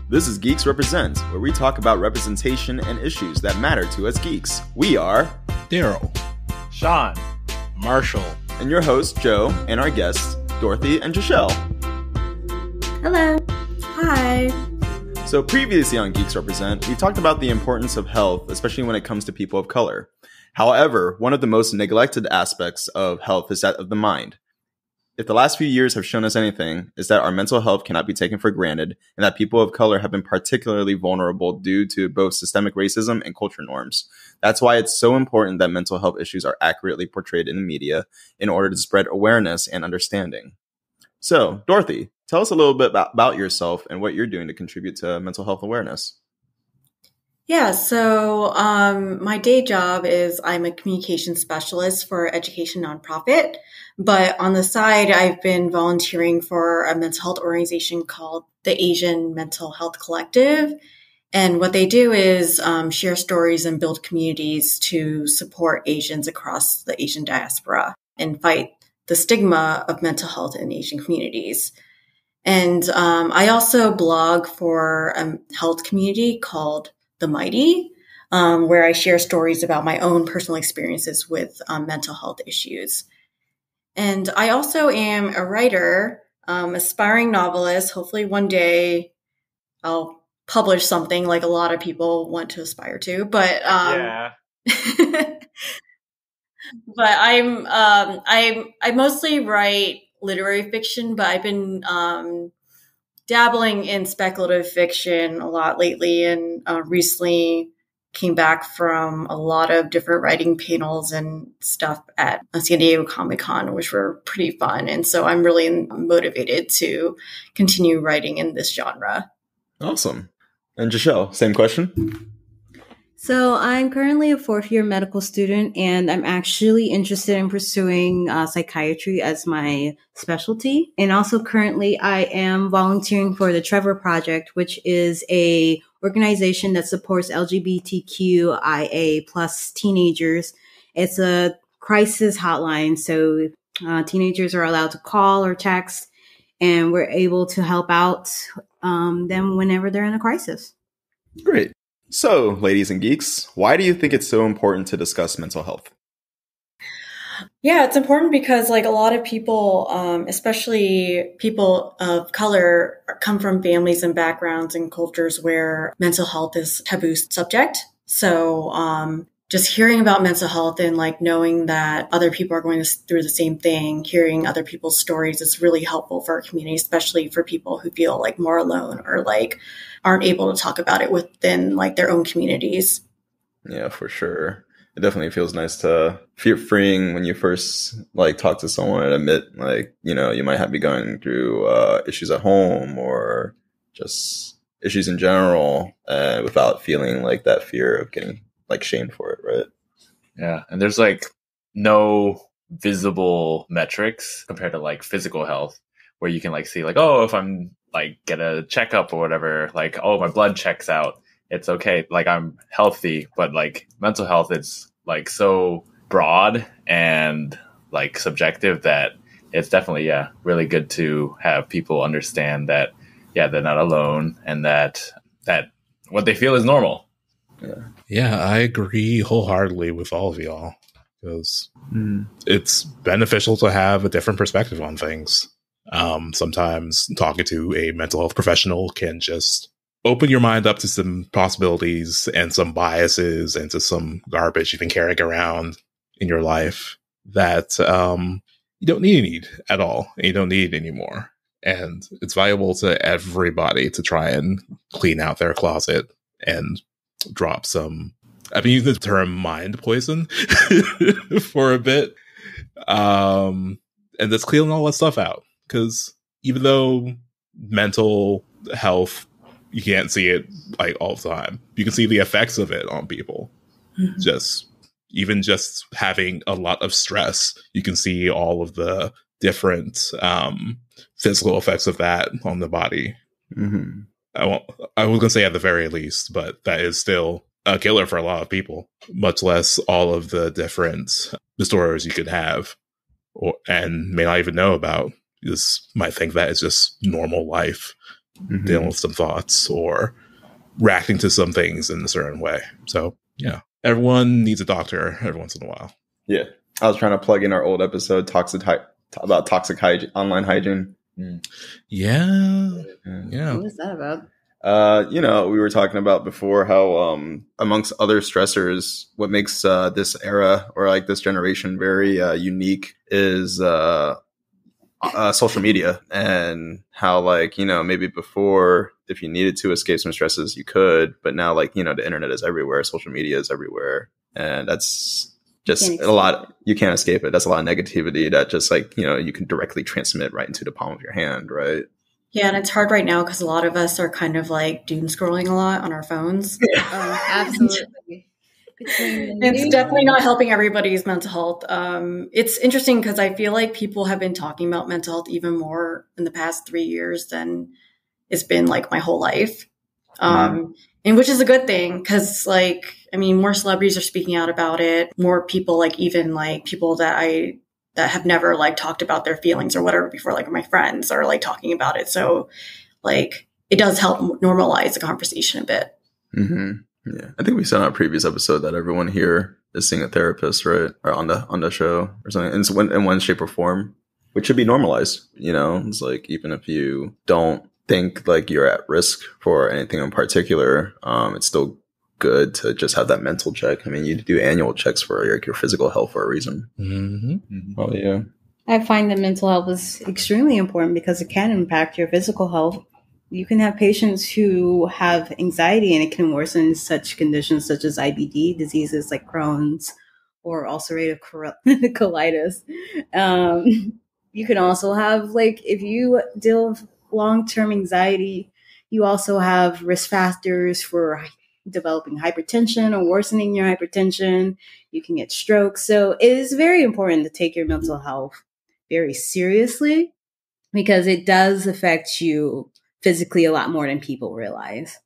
This is Geeks Represent, where we talk about representation and issues that matter to us geeks. We are Daryl, Sean, Marshall, and your hosts, Joe, and our guests, Dorothy and Jashelle. Hello. Hi. So previously on Geeks Represent, we talked about the importance of health, especially when it comes to people of color. However, one of the most neglected aspects of health is that of the mind. If the last few years have shown us anything, is that our mental health cannot be taken for granted, and that people of color have been particularly vulnerable due to both systemic racism and culture norms. That's why it's so important that mental health issues are accurately portrayed in the media in order to spread awareness and understanding. So, Dorothy, tell us a little bit about yourself and what you're doing to contribute to mental health awareness. Yeah, so my day job is I'm a communication specialist for education nonprofit, but on the side, I've been volunteering for a mental health organization called the Asian Mental Health Collective. And what they do is share stories and build communities to support Asians across the Asian diaspora and fight the stigma of mental health in Asian communities. And I also blog for a health community called The Mighty, where I share stories about my own personal experiences with mental health issues. And I also am a writer, aspiring novelist. Hopefully one day I'll publish something like a lot of people want to aspire to. But but I mostly write literary fiction, but I've been dabbling in speculative fiction a lot lately, and recently came back from a lot of different writing panels and stuff at San Diego Comic-Con, which were pretty fun. And so I'm really motivated to continue writing in this genre. Awesome. And Jashelle, same question? So I'm currently a fourth-year medical student, and I'm actually interested in pursuing psychiatry as my specialty. And also currently I am volunteering for the Trevor Project, which is a organization that supports LGBTQIA plus teenagers. It's a crisis hotline, so teenagers are allowed to call or text, and we're able to help out them whenever they're in a crisis. Great. So, ladies and geeks, why do you think it's so important to discuss mental health? Yeah, it's important because like a lot of people, especially people of color, come from families and backgrounds and cultures where mental health is a taboo subject. So just hearing about mental health and like knowing that other people are going through the same thing, hearing other people's stories is really helpful for our community, especially for people who feel like more alone or like aren't able to talk about it within like their own communities. Yeah, for sure. It definitely feels nice to feel freeing when you first like talk to someone and admit like, you know, you might be going through issues at home or just issues in general without feeling like that fear of getting like shamed for it, right? Yeah, and there's like no visible metrics compared to like physical health where you can like see like, oh, if I'm like get a checkup or whatever, like, oh, my blood checks out, it's okay, like I'm healthy. But like mental health is like so broad and like subjective that it's definitely really good to have people understand that they're not alone and that what they feel is normal. Yeah, I agree wholeheartedly with all of y'all because it's beneficial to have a different perspective on things. Sometimes talking to a mental health professional can just open your mind up to some possibilities and some biases and to some garbage you've been carrying around in your life that you don't need at all, and you don't need anymore. And it's valuable to everybody to try and clean out their closet and drop some, I've been using the term mind poison for a bit. And that's cleaning all that stuff out. Because even though mental health, you can't see it like all the time, you can see the effects of it on people. Mm-hmm. Just having a lot of stress, you can see all of the different physical effects of that on the body. Mm-hmm. I was going to say at the very least, but that is still a killer for a lot of people, much less all of the different disorders you could have and may not even know about. You just might think that is just normal life, dealing with some thoughts or reacting to some things in a certain way. So, yeah, everyone needs a doctor every once in a while. Yeah. I was trying to plug in our old episode about toxic hygiene, online hygiene. Yeah. What was that about? We were talking about before how, amongst other stressors, what makes this era or like this generation very unique is social media, and how like, maybe before, if you needed to escape some stresses, you could, but now like, the internet is everywhere, social media is everywhere, and that's just a lot. You can't escape it. That's a lot of negativity that just like, you can directly transmit right into the palm of your hand, right? Yeah, and it's hard right now because a lot of us are kind of like doom scrolling a lot on our phones. Absolutely. It's definitely not helping everybody's mental health. It's interesting because I feel like people have been talking about mental health even more in the past 3 years than it's been like my whole life. And which is a good thing because like, I mean, more celebrities are speaking out about it. More people, like even like people that have never like talked about their feelings or whatever before, like my friends are like talking about it. So like it does help normalize the conversation a bit. Mm-hmm. Yeah. I think we said on a previous episode that everyone here is seeing a therapist, right? Or on the show or something in one shape or form, which should be normalized. It's like, even if you don't think like you're at risk for anything in particular, it's still good to just have that mental check. I mean, you do annual checks for your physical health for a reason. Oh yeah. I find that mental health is extremely important because it can impact your physical health. You can have patients who have anxiety and it can worsen such conditions such as IBD, diseases like Crohn's or ulcerative colitis. You can also have, like, if you deal with long-term anxiety, you also have risk factors for developing hypertension or worsening your hypertension. You can get strokes. So it is very important to take your mental health very seriously because it does affect you physically a lot more than people realize.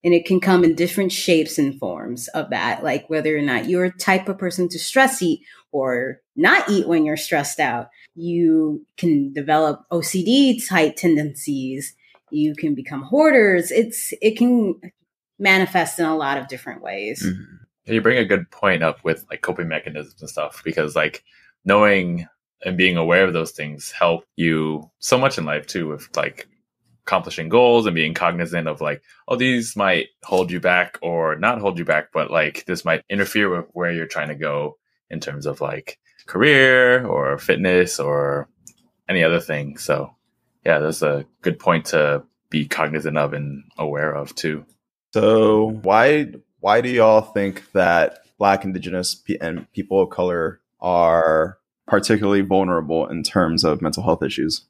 And it can come in different shapes and forms of that, like whether or not you're a type of person to stress eat or not eat when you're stressed out. You can develop OCD type tendencies. You can become hoarders. It can manifest in a lot of different ways. Mm-hmm. You bring a good point up with like coping mechanisms and stuff, because like knowing and being aware of those things help you so much in life too, with like accomplishing goals and being cognizant of like, oh, these might hold you back or not hold you back, but like this might interfere with where you're trying to go in terms of like career or fitness or any other thing. So yeah, that's a good point to be cognizant of and aware of too. So why do y'all think that Black, Indigenous, and people of color are particularly vulnerable in terms of mental health issues?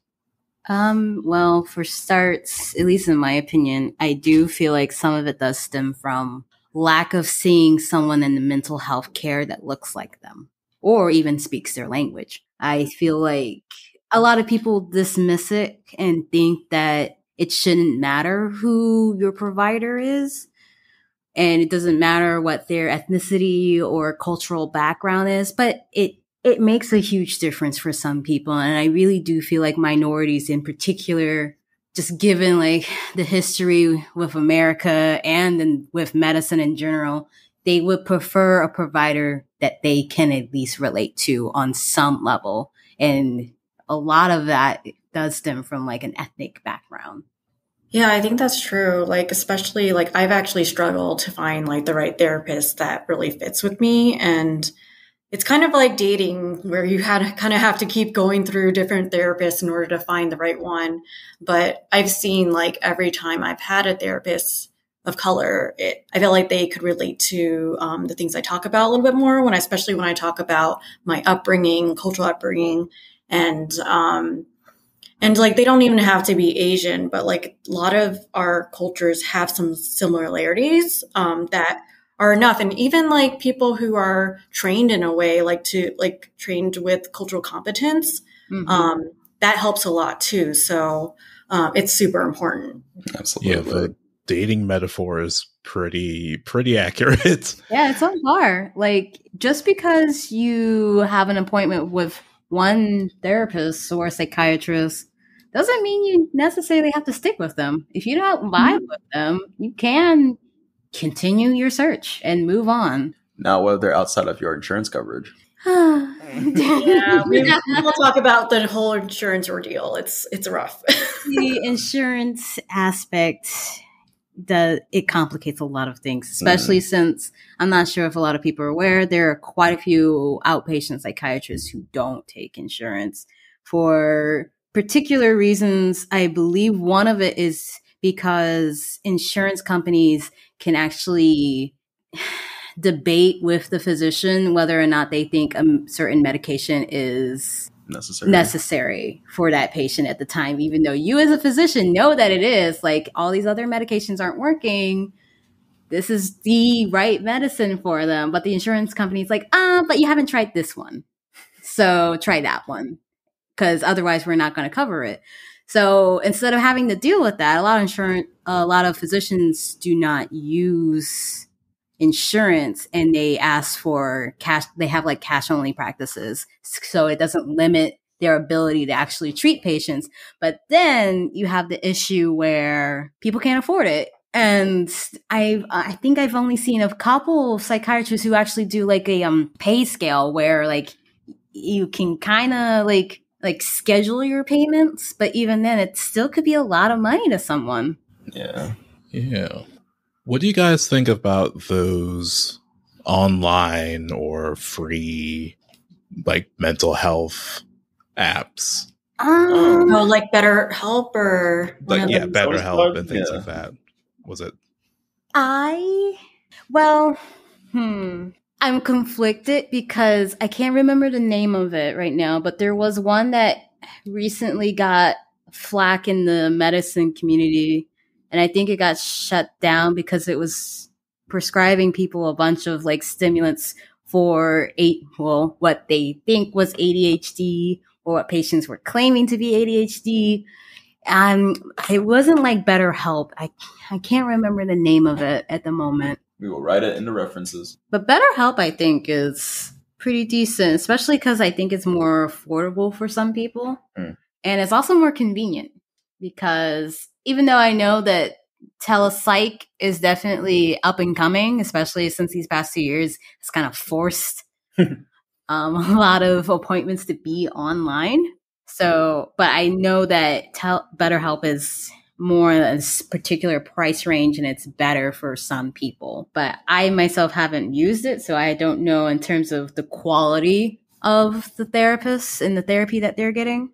Well, for starts, at least in my opinion, I do feel like some of it does stem from lack of seeing someone in the mental health care that looks like them or even speaks their language. I feel like a lot of people dismiss it and think that it shouldn't matter who your provider is. And it doesn't matter what their ethnicity or cultural background is, but it makes a huge difference for some people. And I really do feel like minorities in particular, just given like the history with America and with medicine in general, they would prefer a provider that they can at least relate to on some level. And a lot of that does stem from like an ethnic background. Yeah, I think that's true. Like, especially like I've actually struggled to find like the right therapist that really fits with me. And it's kind of like dating where you kind of have to keep going through different therapists in order to find the right one. But I've seen like every time I've had a therapist of color, I feel like they could relate to the things I talk about a little bit more especially when I talk about my upbringing, cultural upbringing, and like they don't even have to be Asian, but like a lot of our cultures have some similarities that are enough. And even like people who are trained in a way, trained with cultural competence, that helps a lot too. So it's super important. Absolutely. Yeah, the dating metaphor is pretty accurate. Yeah, it's on par. Like, just because you have an appointment with one therapist or psychiatrist doesn't mean you necessarily have to stick with them. If you don't vibe with them, you can continue your search and move on. Now, whether they're outside of your insurance coverage. Yeah, we'll talk about the whole insurance ordeal. It's rough. The insurance aspect, it complicates a lot of things, especially since I'm not sure if a lot of people are aware, there are quite a few outpatient psychiatrists who don't take insurance for particular reasons. I believe one of it is because insurance companies can actually debate with the physician whether or not they think a certain medication is necessary for that patient at the time, even though you as a physician know that it is. Like, all these other medications aren't working. This is the right medicine for them. But the insurance company's like, but you haven't tried this one. So try that one, because otherwise we're not going to cover it. So instead of having to deal with that, a lot of physicians do not use insurance, and they ask for cash. They have like cash only practices, so it doesn't limit their ability to actually treat patients. But then you have the issue where people can't afford it. And I think I've only seen a couple of psychiatrists who actually do like a pay scale where like you can kind of like schedule your payments, but even then it still could be a lot of money to someone. Yeah. What do you guys think about those online or free, like, mental health apps? Like BetterHelp or BetterHelp and things like that. Was it? I'm conflicted because I can't remember the name of it right now, but there was one that recently got flack in the medicine community. And I think it got shut down because it was prescribing people a bunch of like stimulants for what they think was ADHD, or what patients were claiming to be ADHD. It wasn't like BetterHelp. I can't remember the name of it at the moment. We will write it in the references. But BetterHelp, I think, is pretty decent, especially because I think it's more affordable for some people. And it's also more convenient, because even though I know that telepsych is definitely up and coming, especially since these past 2 years, it's kind of forced a lot of appointments to be online. So, but I know that BetterHelp is more a particular price range, and it's better for some people. But I myself haven't used it, so I don't know in terms of the quality of the therapists and the therapy that they're getting.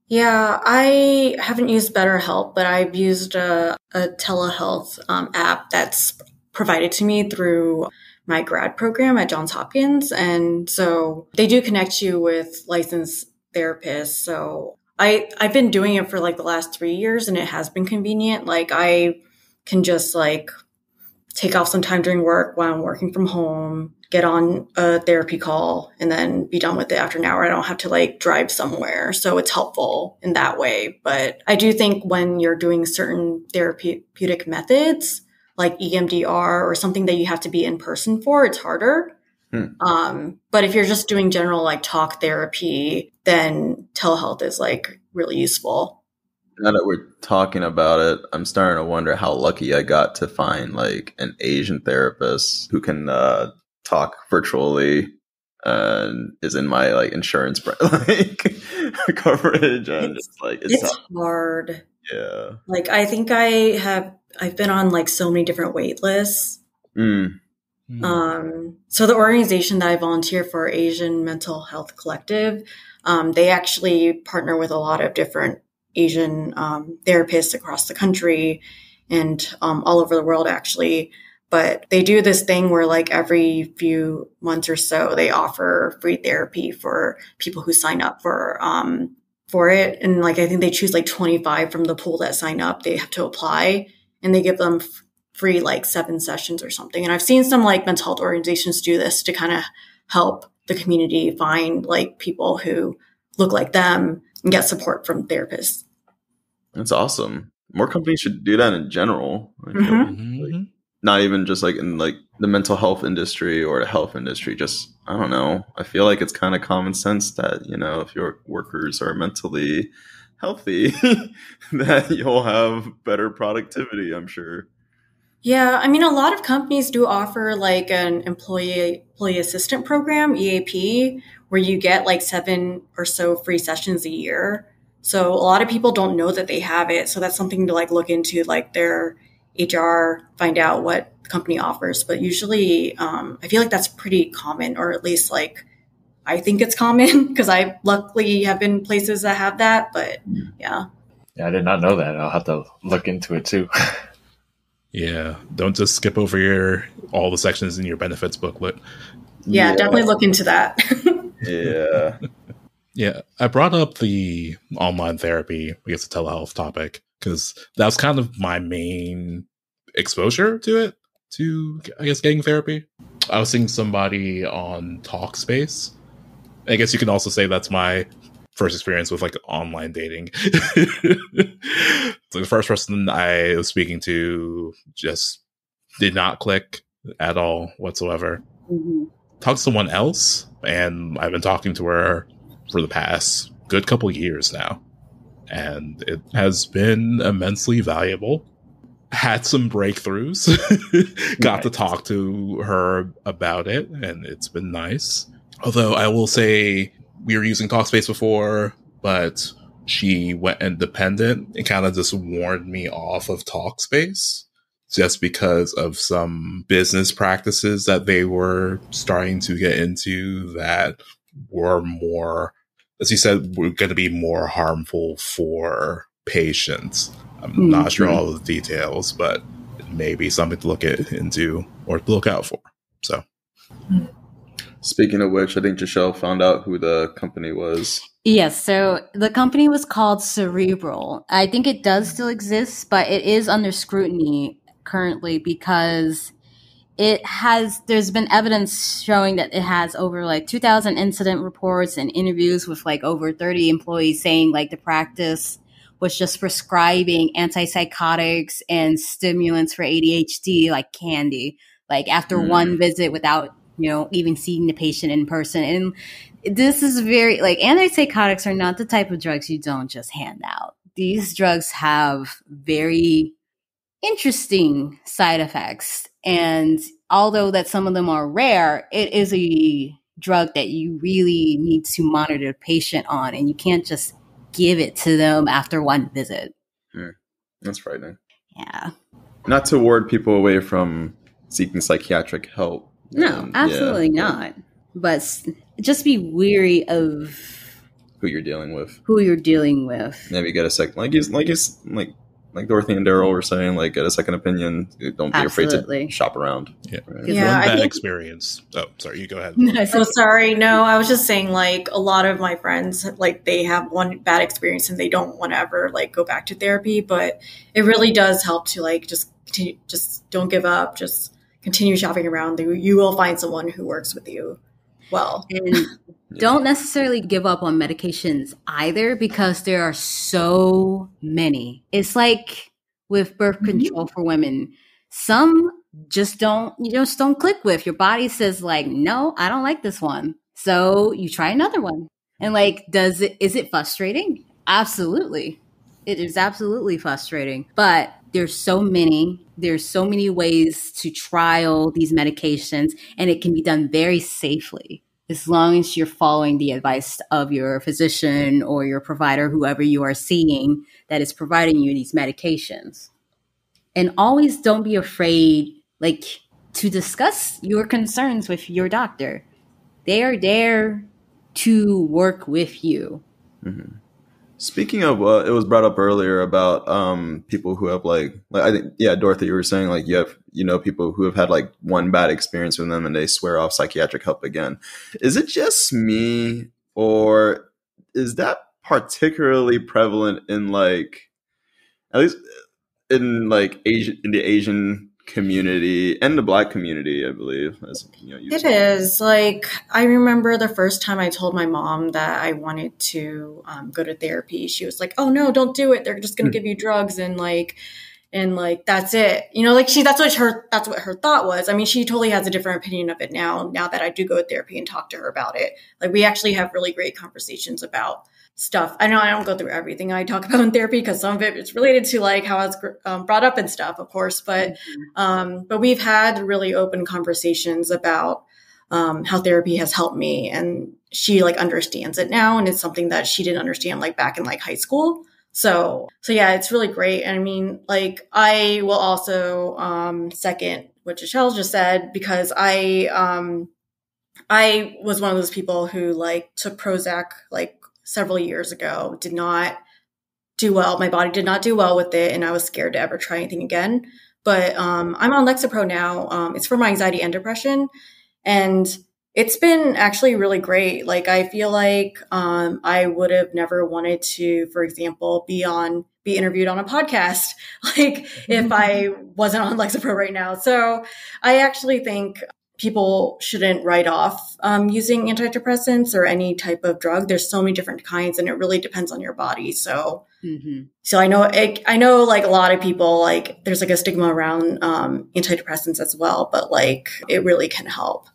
Yeah, I haven't used BetterHelp, but I've used a telehealth app that's provided to me through my grad program at Johns Hopkins. And so they do connect you with licensed therapists. So I've been doing it for like the last 3 years, and it has been convenient. Like, I can just like take off some time during work while I'm working from home, get on a therapy call, and then be done with it after an hour. I don't have to like drive somewhere. So it's helpful in that way. But I do think when you're doing certain therapeutic methods, like EMDR or something that you have to be in person for, it's harder. But if you're just doing general like talk therapy, then telehealth is like really useful. Now that we're talking about it, I'm starting to wonder how lucky I got to find like an Asian therapist who can talk virtually and is in my like insurance like coverage, and it's hard. Yeah. Like, I think I've been on like so many different wait lists. So the organization that I volunteer for, Asian Mental Health Collective, they actually partner with a lot of different Asian therapists across the country and all over the world, actually. But they do this thing where like every few months or so, they offer free therapy for people who sign up for it. And like, I think they choose like 25 from the pool that sign up. They have to apply, and they give them free like 7 sessions or something. And I've seen some like mental health organizations do this to kind of help the community find like people who look like them and get support from therapists. That's awesome. More companies should do that in general. Like, not even just like in like the mental health industry or the health industry. Just, I don't know. I feel like it's kind of common sense that, you know, if your workers are mentally healthy, that you'll have better productivity, I'm sure. Yeah, I mean, a lot of companies do offer like an employee assistant program, EAP, where you get like 7 or so free sessions a year. So a lot of people don't know that they have it. So that's something to like look into, like their HR, find out what the company offers. But usually, I feel like that's pretty common, or at least like I think it's common because I luckily have been places that have that. But yeah. Yeah, I did not know that. I'll have to look into it too. Yeah, don't just skip over all the sections in your benefits booklet. Yeah, definitely look into that. Yeah. Yeah, I brought up the online therapy, I guess, a telehealth topic, because that was kind of my main exposure to it, to, I guess, getting therapy. I was seeing somebody on Talkspace. I guess you can also say that's my first experience with like online dating. So the first person I was speaking to just did not click at all whatsoever. Mm-hmm. Talked to someone else, and I've been talking to her for the past good couple years now, and it has been immensely valuable. Had some breakthroughs. Got to talk to her about it, and it's been nice. Although I will say, we were using Talkspace before, but she went independent and kind of just warned me off of Talkspace just because of some business practices that they were starting to get into that were more, as you said, were going to be more harmful for patients. I'm not sure all of the details, but it may be something to look into or to look out for. So. Speaking of which, I think Jashelle found out who the company was. Yes, so the company was called Cerebral. I think it does still exist, but it is under scrutiny currently because there's been evidence showing that it has over like 2,000 incident reports and interviews with like over 30 employees saying like the practice was just prescribing antipsychotics and stimulants for ADHD like candy, like after one visit without, even seeing the patient in person. And this is very, like, antipsychotics are not the type of drugs you don't just hand out. These drugs have very interesting side effects. And although that some of them are rare, it is a drug that you really need to monitor the patient on, and you can't just give it to them after one visit. That's frightening. Yeah. Not to ward people away from seeking psychiatric help. No, absolutely not. But just be weary of who you're dealing with. Maybe get a second, like Dorothy and Daryl were saying, like, get a second opinion. Don't be afraid to shop around. Yeah, right? One bad experience. Oh, sorry, you go ahead. So sorry. No, I was just saying, like, a lot of my friends, like, they have one bad experience and they don't want to ever like go back to therapy. But it really does help to like just don't give up. Just continue shopping around. You will find someone who works with you well. And don't necessarily give up on medications either, because there are so many. It's like with birth control for women. Some just don't click with. Your body says like, no, I don't like this one. So you try another one. And like, is it frustrating? Absolutely. It is absolutely frustrating. But there's so many ways to trial these medications, and it can be done very safely as long as you're following the advice of your physician or your provider, whoever you are seeing that is providing you these medications. And always don't be afraid, like, to discuss your concerns with your doctor. They are there to work with you. Mm-hmm. Speaking of, it was brought up earlier about people who have like I think, yeah, Dorothy, you were saying like you have people who have had like one bad experience with them and they swear off psychiatric help again. Is it just me, or is that particularly prevalent in like, at least in like in the Asian community and the Black community, I believe. It is. Like, I remember the first time I told my mom that I wanted to go to therapy, she was like, oh no, don't do it. They're just going to give you drugs and that's it. That's what her thought was. I mean, she totally has a different opinion of it now that I do go to therapy and talk to her about it. Like, we actually have really great conversations about stuff. I know I don't go through everything I talk about in therapy because some of it is related to like how I was brought up and stuff, of course. But we've had really open conversations about how therapy has helped me, and she like understands it now, and it's something that she didn't understand like back in like high school. So yeah, it's really great. And I mean, like I will also second what Jashelle just said, because I was one of those people who like took Prozac like several years ago, did not do well. My body did not do well with it, and I was scared to ever try anything again. But I'm on Lexapro now. It's for my anxiety and depression. And it's been actually really great. Like, I feel like I would have never wanted to, for example, be interviewed on a podcast, like if I wasn't on Lexapro right now. So I actually think people shouldn't write off using antidepressants or any type of drug. There's so many different kinds, and it really depends on your body. So, so I know like a lot of people, like there's like a stigma around antidepressants as well, but like it really can help.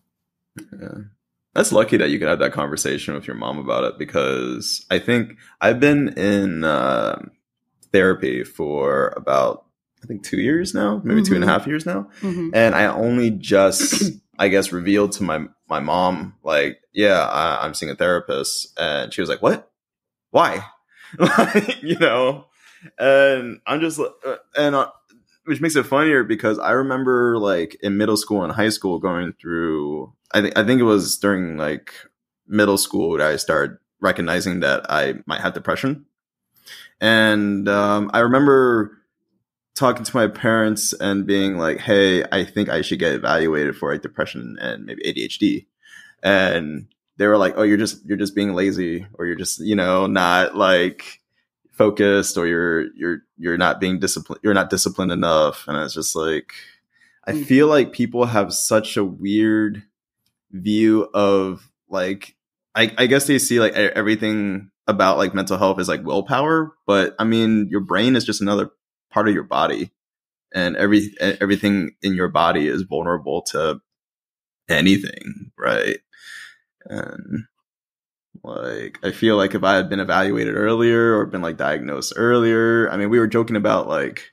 Yeah. That's lucky that you could have that conversation with your mom about it, because I think I've been in therapy for about, I think 2 years now, maybe 2.5 years now. And I only just, I guess, revealed to my mom, like, yeah, I'm seeing a therapist. And she was like, what? Why? Like, you know, and I'm just, which makes it funnier because I remember like in middle school and high school going through, I think it was during like middle school that I started recognizing that I might have depression. And I remember talking to my parents and being like, hey, I think I should get evaluated for like depression and maybe ADHD. And they were like, oh, you're just being lazy, or you're just, you know, not like focused, or you're not being disciplined, you're not disciplined enough. And it's just like, I feel like people have such a weird view of like, I guess they see like everything about like mental health is like willpower, but I mean, your brain is just another part of your body, and everything in your body is vulnerable to anything, right? And like, I feel like if I had been evaluated earlier or been like diagnosed earlier, I mean, we were joking about like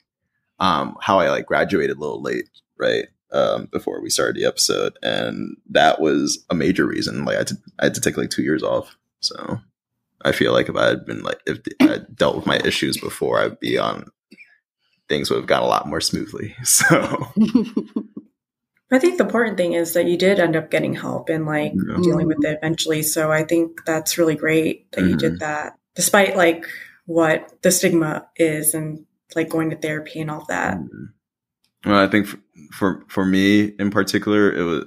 how I like graduated a little late, right? Before we started the episode, and that was a major reason. Like I had to take like 2 years off. So I feel like if I had been like, if I had dealt with my issues before, I'd be on, things would have gone a lot more smoothly. So I think the important thing is that you did end up getting help and like dealing with it eventually. So I think that's really great that you did that, despite like what the stigma is and like going to therapy and all that. Well, I think for me in particular,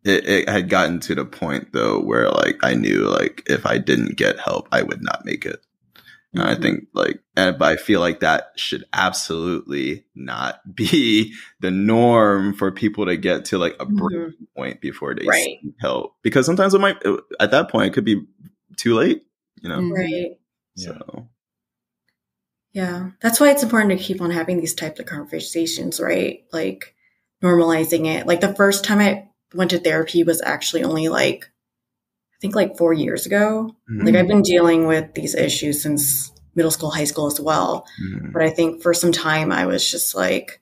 it had gotten to the point though where like I knew like if I didn't get help, I would not make it. And I think like, but I feel like that should absolutely not be the norm for people to get to like a breaking point before they seek help, because sometimes at that point it could be too late, you know? Right. So. Yeah. That's why it's important to keep on having these types of conversations, right? Like normalizing it. Like the first time I went to therapy was actually only like, I think like 4 years ago. Like I've been dealing with these issues since middle school, high school as well. But I think for some time I was just like,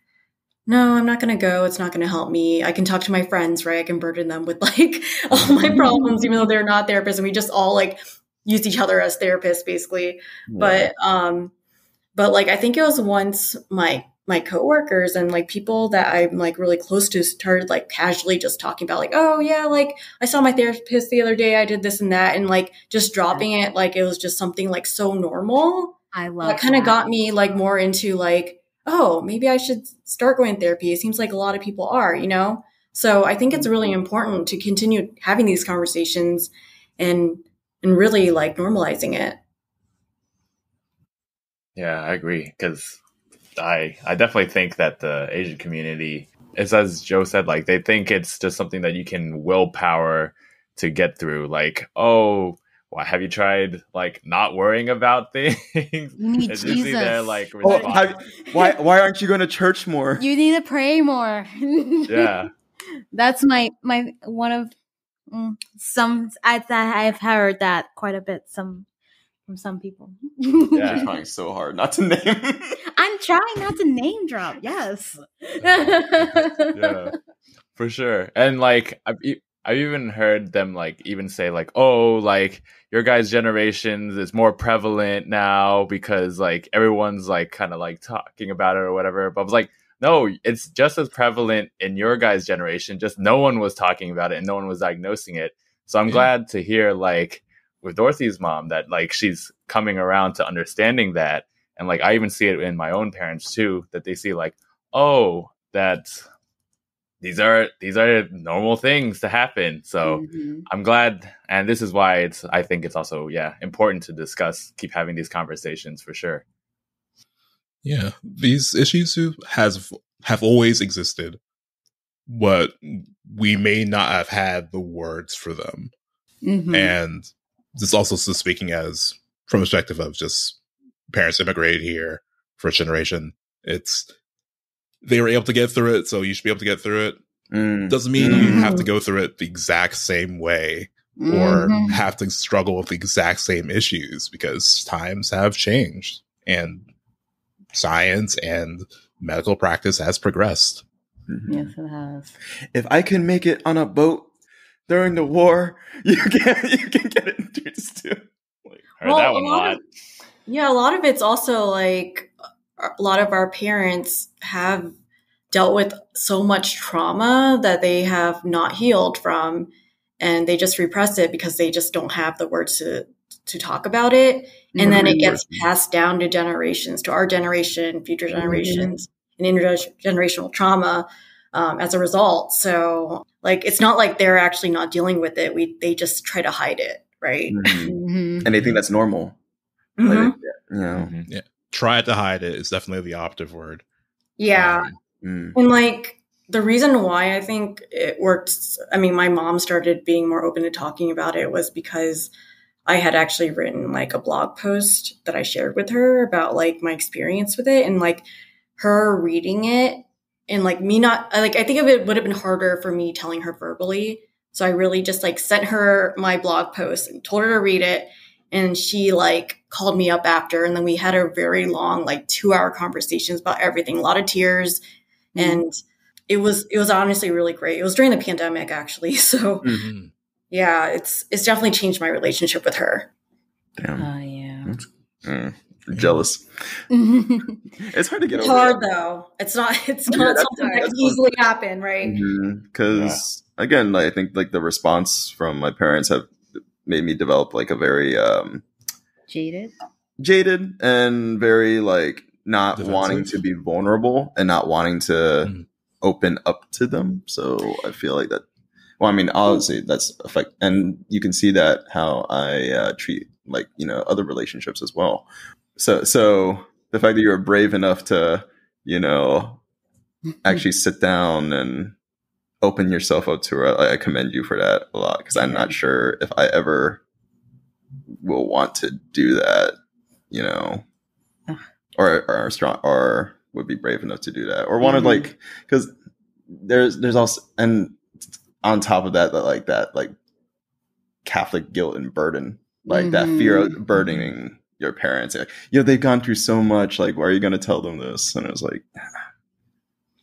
no, I'm not going to go. It's not going to help me. I can talk to my friends, right? I can burden them with like all my problems, even though they're not therapists. And we just all like used each other as therapists basically. Yeah. But like, I think it was once my coworkers and like people that I'm like really close to started like casually just talking about like, oh yeah, like I saw my therapist the other day. I did this and that. And like just dropping it. Like it was just something like so normal. I love that. Kind of got me like more into like, oh, maybe I should start going to therapy. It seems like a lot of people are, you know? So I think it's really important to continue having these conversations and really like normalizing it. Yeah, I agree. Because I definitely think that the Asian community is, as Joe said, like they think it's just something that you can willpower to get through. Like, oh, well, have you tried like not worrying about things? You need it's Jesus. Their, like, why aren't you going to church more? You need to pray more. Yeah, that's my one of some. I've heard that quite a bit. Some from some people. I'm trying so hard not to name. I'm trying not to name drop. Yes. Yeah, for sure. And like I've even heard them like even say like, oh, like your guys' generations is more prevalent now because like everyone's like kind of like talking about it or whatever. But I was like, no, it's just as prevalent in your guys' generation. Just no one was talking about it and no one was diagnosing it. So I'm glad to hear like with Dorothy's mom that like she's coming around to understanding that. And like I even see it in my own parents too, that they see like, oh, that these are normal things to happen. So I'm glad, and this is why I think it's also important to discuss, keep having these conversations for sure. Yeah, these issues have always existed, but we may not have had the words for them. And this also is speaking as from a perspective of just parents immigrated here, first generation. It's they were able to get through it, so you should be able to get through it. Doesn't mean you have to go through it the exact same way or have to struggle with the exact same issues, because times have changed and science and medical practice has progressed. Yes, it has. If I can make it on a boat during the war, you can get it in dreams too. Heard that one a lot. Yeah, a lot of it's also like a lot of our parents have dealt with so much trauma that they have not healed from, and they just repress it because they just don't have the words to talk about it. And then it gets passed down to generations, to our generation, future generations, and intergenerational trauma as a result. So like, it's not like they're actually not dealing with it. They just try to hide it. Right. And they think that's normal. Yeah. Try to hide it is definitely the operative word. Yeah. And like the reason why I think it works, I mean, my mom started being more open to talking about it was because I had actually written like a blog post that I shared with her about like my experience with it, and like her reading it and like me not, like, I think it would have been harder for me telling her verbally. So I really just like sent her my blog post and told her to read it. And she like called me up after, and then we had a very long, like 2-hour conversations about everything, a lot of tears. And it was honestly really great. It was during the pandemic actually. So yeah, it's definitely changed my relationship with her. Damn. Oh yeah. Jealous. It's hard to get over. It's hard though. It's not something that can easily happen, right? Because again, I think like the response from my parents have made me develop like a very jaded and very like not defensive, wanting to be vulnerable and not wanting to open up to them. So I feel like that. Well, I mean, obviously that's affect, and you can see that how I treat like other relationships as well. So the fact that you're brave enough to actually sit down and open yourself up to her, I commend you for that a lot, because I'm not sure if I ever will want to do that, or strong, or would be brave enough to do that, or want to like, because there's also, and on top of that like Catholic guilt and burden, like that fear of burdening your parents. Like, they've gone through so much. Like, why are you going to tell them this? And it was like,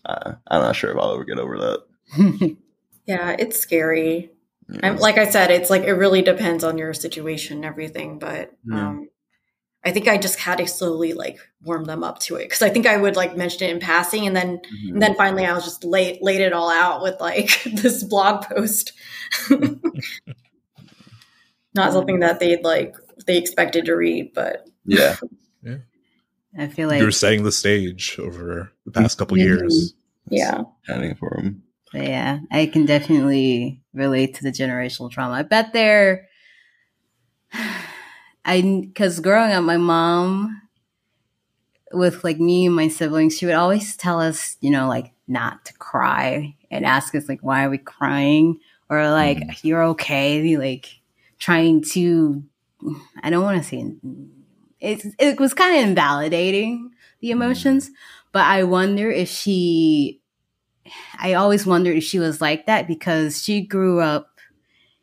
I'm not sure if I'll ever get over that. Yeah, it's scary. Like I said, it's like it really depends on your situation and everything. But I think I just had to slowly like warm them up to it, because I think I would like mention it in passing, and then finally I was just laid it all out with like this blog post. Not something that they expected to read, but yeah. I feel like you're setting the stage over the past couple years. Yeah, planning for them. But yeah, I can definitely relate to the generational trauma. I bet because growing up, my mom, with like me and my siblings, she would always tell us, like not to cry, and ask us like, why are we crying? Or like, you're okay. Like trying to, I don't want to say it was kind of invalidating the emotions, but I always wondered if she was like that, because she grew up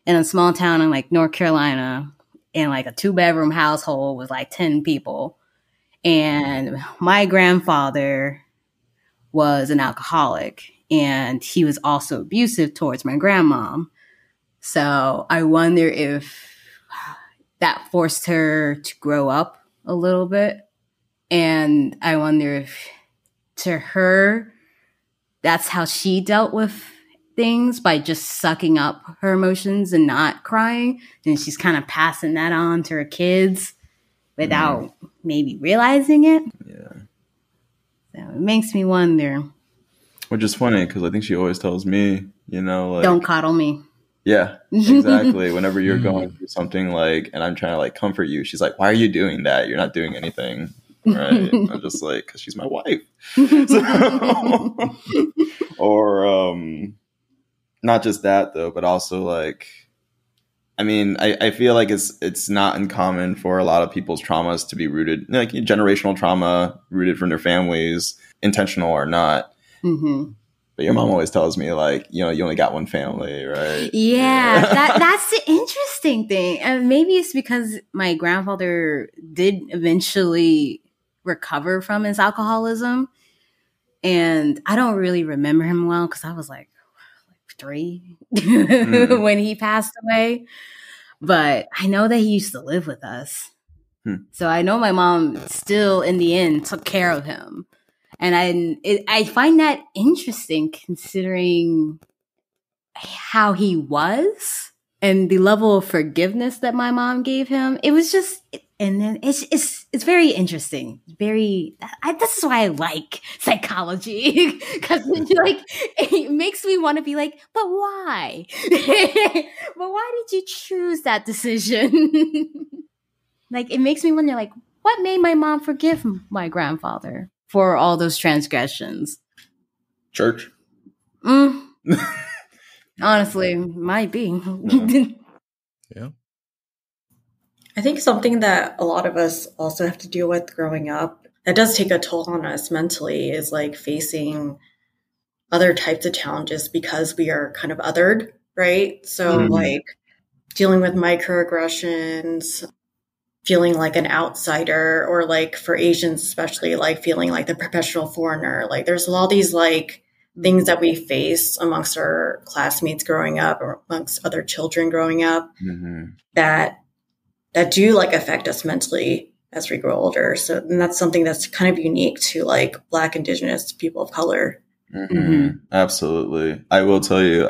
in a small town in like North Carolina, in like a 2-bedroom household with like 10 people. And my grandfather was an alcoholic, and he was also abusive towards my grandmom. So I wonder if that forced her to grow up a little bit. And I wonder if to her, that's how she dealt with things, by just sucking up her emotions and not crying. And she's kind of passing that on to her kids without maybe realizing it. Yeah. So it makes me wonder. Which is funny because I think she always tells me, you know, like, don't coddle me. Yeah, exactly. Whenever you're going through something like, and I'm trying to like comfort you, she's like, why are you doing that? You're not doing anything. Right. I'm just like, because she's my wife. So, or not just that though, but also like, I mean, I feel like it's not uncommon for a lot of people's traumas to be rooted, like generational trauma rooted from their families, intentional or not. Mm-hmm. But your mom always tells me, like, you know, you only got one family, right? Yeah, that's the interesting thing. And maybe it's because my grandfather did eventually recover from his alcoholism. And I don't really remember him well because I was like 3 when he passed away. But I know that he used to live with us. So I know my mom still, in the end, took care of him. And I find that interesting considering how he was and the level of forgiveness that my mom gave him. It was just, and then it's very interesting. This is why I like psychology, because like it makes me want to be like, but why? But why did you choose that decision? Like it makes me wonder, like, what made my mom forgive my grandfather for all those transgressions? Church. Honestly, might be. Yeah. I think something that a lot of us also have to deal with growing up, that does take a toll on us mentally, is like facing other types of challenges because we are kind of othered, right? So like dealing with microaggressions, feeling like an outsider, or like for Asians especially, like feeling like the professional foreigner. Like there's all these like things that we face amongst our classmates growing up, or amongst other children growing up, that do like affect us mentally as we grow older. So and that's something that's kind of unique to like Black, Indigenous people of color. Absolutely. I will tell you,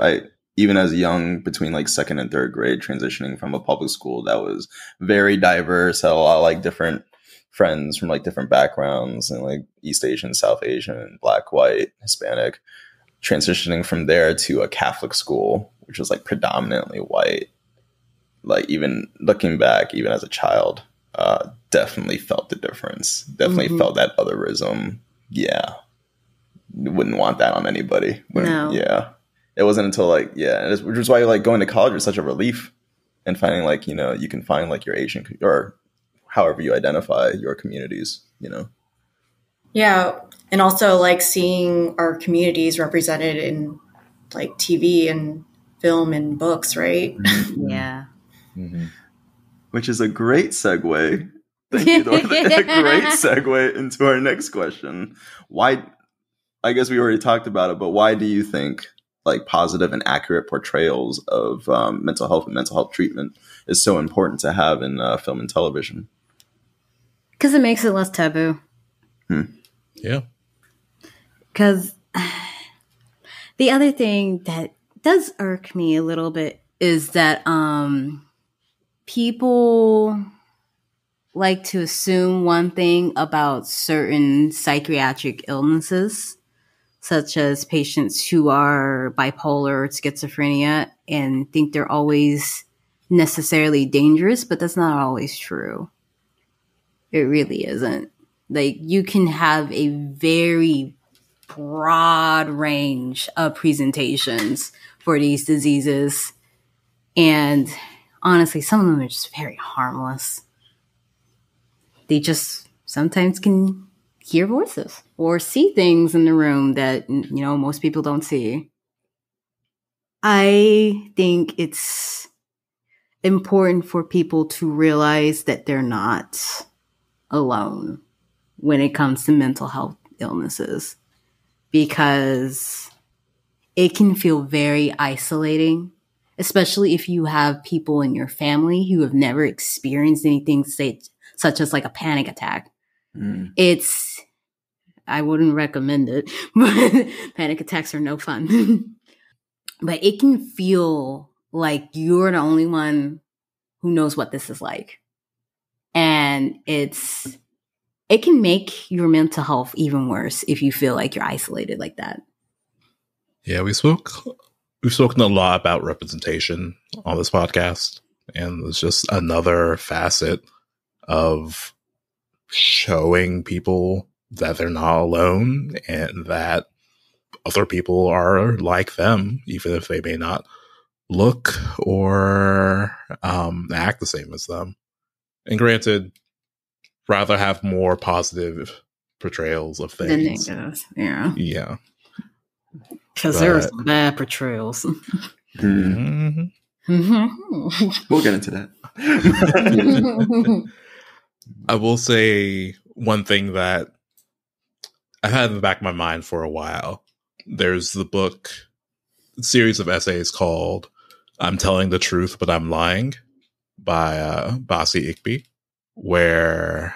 even as young, between like 2nd and 3rd grade, transitioning from a public school that was very diverse, had a lot of like different friends from like different backgrounds, and like East Asian, South Asian, Black, white, Hispanic, transitioning from there to a Catholic school, which was like predominantly white. Like even looking back, even as a child, definitely felt the difference. Definitely felt that otherism. Yeah. Wouldn't want that on anybody. No. Yeah. It wasn't until like, which is why like going to college is such a relief, and finding like, you know, you can find like your Asian or however you identify your communities, you know? Yeah. And also like seeing our communities represented in like TV and film and books, right? Yeah. Which is a great segue. Thank you, Dorothy. A great segue into our next question. Why, I guess we already talked about it, but why do you think like positive and accurate portrayals of mental health and mental health treatment is so important to have in film and television? Because it makes it less taboo. Yeah. Because the other thing that does irk me a little bit is that people like to assume one thing about certain psychiatric illnesses, such as patients who are bipolar or schizophrenia, and think they're always necessarily dangerous, but that's not always true. It really isn't. Like, you can have a very broad range of presentations for these diseases, and honestly, some of them are just very harmless. They just sometimes can hear voices or see things in the room that, you know, most people don't see. I think it's important for people to realize that they're not alone when it comes to mental health illnesses, because it can feel very isolating, especially if you have people in your family who have never experienced anything such as like a panic attack. I wouldn't recommend it, but panic attacks are no fun. But it can feel like you're the only one who knows what this is like. And it can make your mental health even worse if you feel like you're isolated like that. Yeah, we've spoken a lot about representation on this podcast, and it's just another facet of showing people that they're not alone and that other people are like them, even if they may not look or act the same as them. And granted, rather have more positive portrayals of things. Yeah. Because there are some bad portrayals. We'll get into that. I will say one thing that I've had in the back of my mind for a while. There's the book series of essays called "I'm Telling the Truth, But I'm Lying" by Basi Igbe, where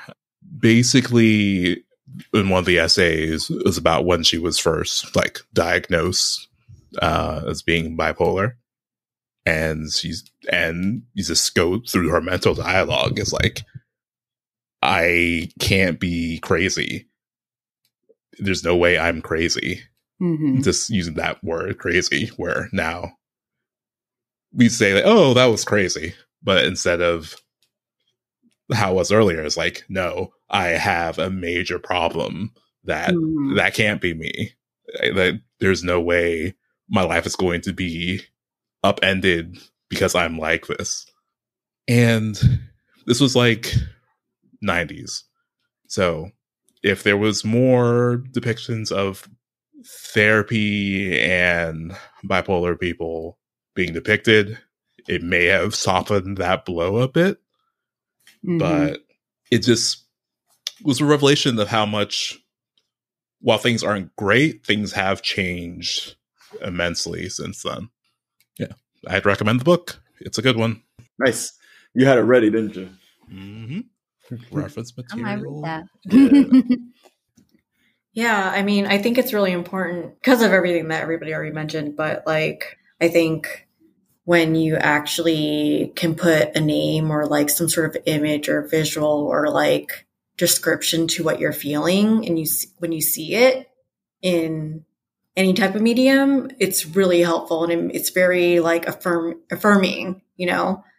basically in one of the essays it was about when she was first diagnosed as being bipolar, and you just go through her mental dialogue. It's like, I can't be crazy. There's no way I'm crazy. Just using that word crazy, where now we say that, oh, that was crazy. But instead of how it was earlier, it's like, no, I have a major problem that can't be me. That there's no way my life is going to be upended because I'm like this. And this was like 90s. So if there was more depictions of therapy and bipolar people being depicted, it may have softened that blow a bit. But it just was a revelation of how much, while things aren't great, things have changed immensely since then. Yeah, I'd recommend the book. It's a good one. Nice. You had it ready, didn't you? Reference material. I might read that. Yeah, I mean, I think it's really important because of everything that everybody already mentioned. But I think when you actually can put a name or some sort of image or visual or description to what you're feeling, and when you see it in any type of medium, it's really helpful, and it's very affirming,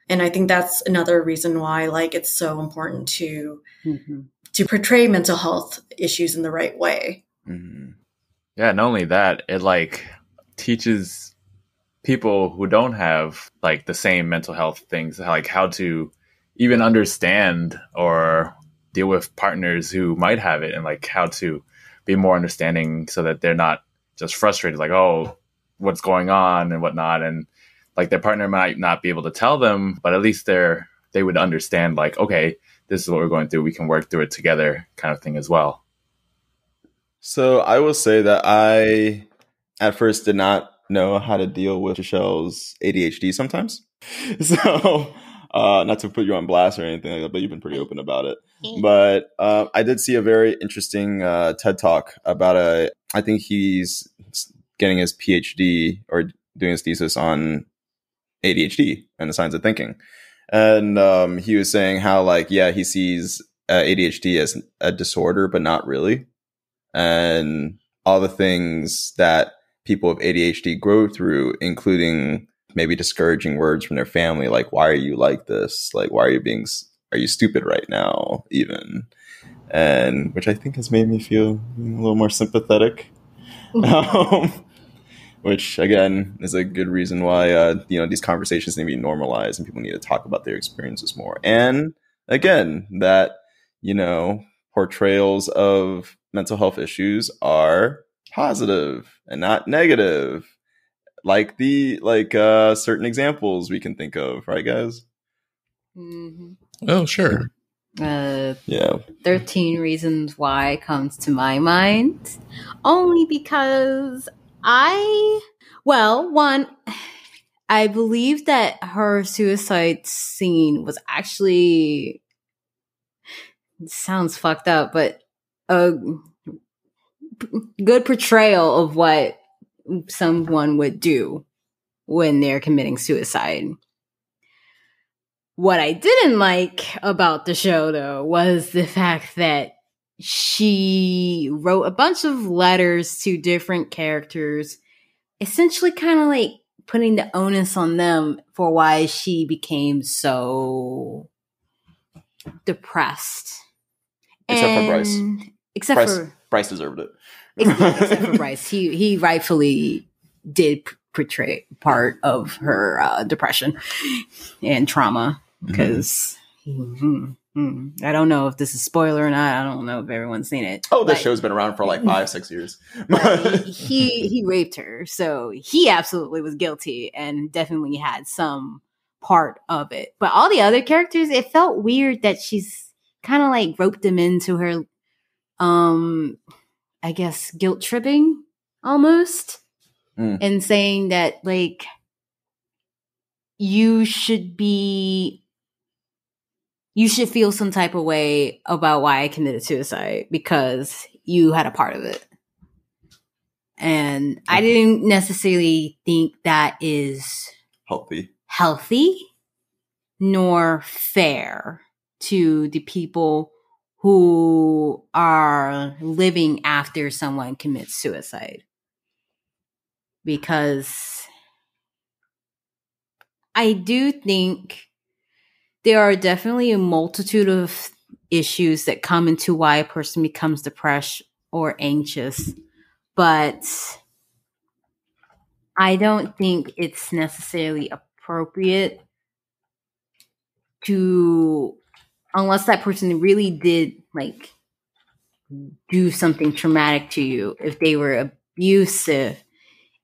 And I think that's another reason why it's so important to portray mental health issues in the right way. Yeah, not only that, it teaches people who don't have the same mental health things, how to even understand or deal with partners who might have it, and how to be more understanding so that they're not just frustrated, oh, what's going on and whatnot. And their partner might not be able to tell them, but at least they would understand, okay, this is what we're going through. We can work through it together, kind of thing as well. So I will say that I, at first, did not know how to deal with Jashelle's ADHD sometimes. So, not to put you on blast or anything like that, but you've been pretty open about it. But I did see a very interesting TED Talk about I think he's getting his PhD or doing his thesis on ADHD and the science of thinking. And he was saying how he sees ADHD as a disorder, but not really. And all the things that people with ADHD go through, including maybe discouraging words from their family, why are you like this? Why are you stupid right now? Even. And which I think has made me feel a little more sympathetic. Which again is a good reason why these conversations need to be normalized and people need to talk about their experiences more. And again, that portrayals of mental health issues are positive and not negative, certain examples we can think of, right, guys? Mm-hmm. Oh, sure. Yeah. 13 Reasons Why comes to my mind. Only because I believe that her suicide scene was actually, it sounds fucked up, but a good portrayal of what someone would do when they're committing suicide. What I didn't like about the show, though, was the fact that she wrote a bunch of letters to different characters, essentially kind of like putting the onus on them for why she became so depressed. Except for Bryce. Bryce deserved it. Except for Bryce. He rightfully did portray part of her depression and trauma. Because I don't know if this is spoiler or not. I don't know if everyone's seen it. Oh, this show's been around for like 5-6 years. he raped her, so he absolutely was guilty and definitely had some part of it. But all the other characters, it felt weird that she's kind of like roped them into her, I guess, guilt tripping almost, and saying that like you should feel some type of way about why I committed suicide because you had a part of it. And I didn't necessarily think that is healthy nor fair to the people who are living after someone commits suicide. Because I do think there are definitely a multitude of issues that come into why a person becomes depressed or anxious, but I don't think it's necessarily appropriate to, unless that person really did like do something traumatic to you, if they were abusive,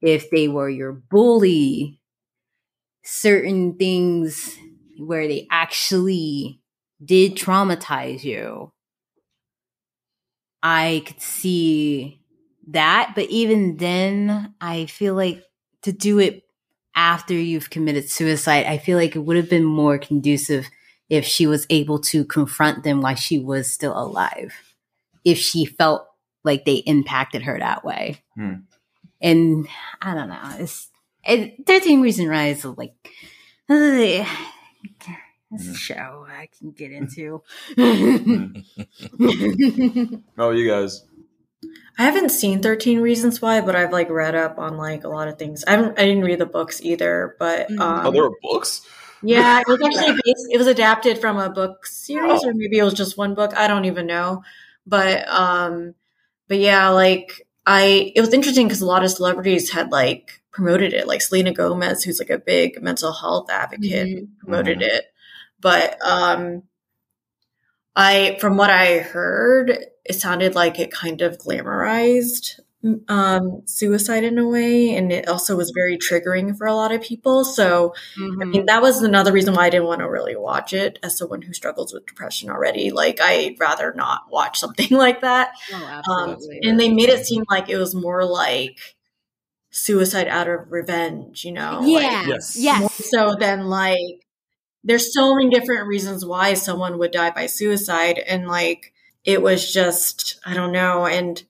if they were your bully, certain things where they actually did traumatize you, I could see that. But even then, I feel like to do it after you've committed suicide, I feel like it would have been more conducive if she was able to confront them while she was still alive, if she felt like they impacted her that way. And I don't know, 13 Reasons Why is like this show I can get into. Oh, you guys. I haven't seen 13 Reasons Why, but I've like read up on like a lot of things. I didn't read the books either, but oh, there were books? Yeah, it was actually it was adapted from a book series, or maybe it was just one book. I don't even know. But yeah, like it was interesting because a lot of celebrities had like promoted it, like Selena Gomez, who's like a big mental health advocate, promoted it. But from what I heard, it sounded like it kind of glamorized suicide in a way, and it also was very triggering for a lot of people. So I mean, that was another reason why I didn't want to really watch it. As someone who struggles with depression already, like I'd rather not watch something like that. Absolutely. And they made it seem like it was more like suicide out of revenge, you know? Yeah. Like, more so than like, there's so many different reasons why someone would die by suicide. And like, it was just, I don't know. And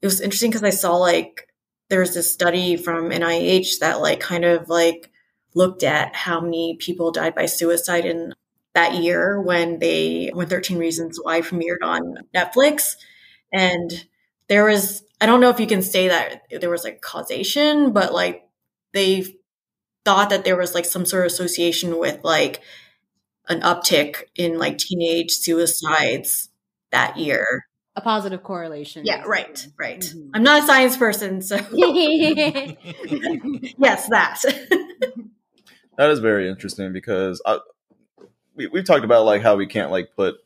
it was interesting because I saw like, there's this study from NIH that like kind of like looked at how many people died by suicide in that year when 13 Reasons Why premiered on Netflix. And there was, I don't know if you can say that there was like causation, but like they thought that there was like some sort of association with like an uptick in like teenage suicides that year. A positive correlation. Yeah, right. I'm not a science person, so yes, that. That is very interesting because we've talked about like how we can't like put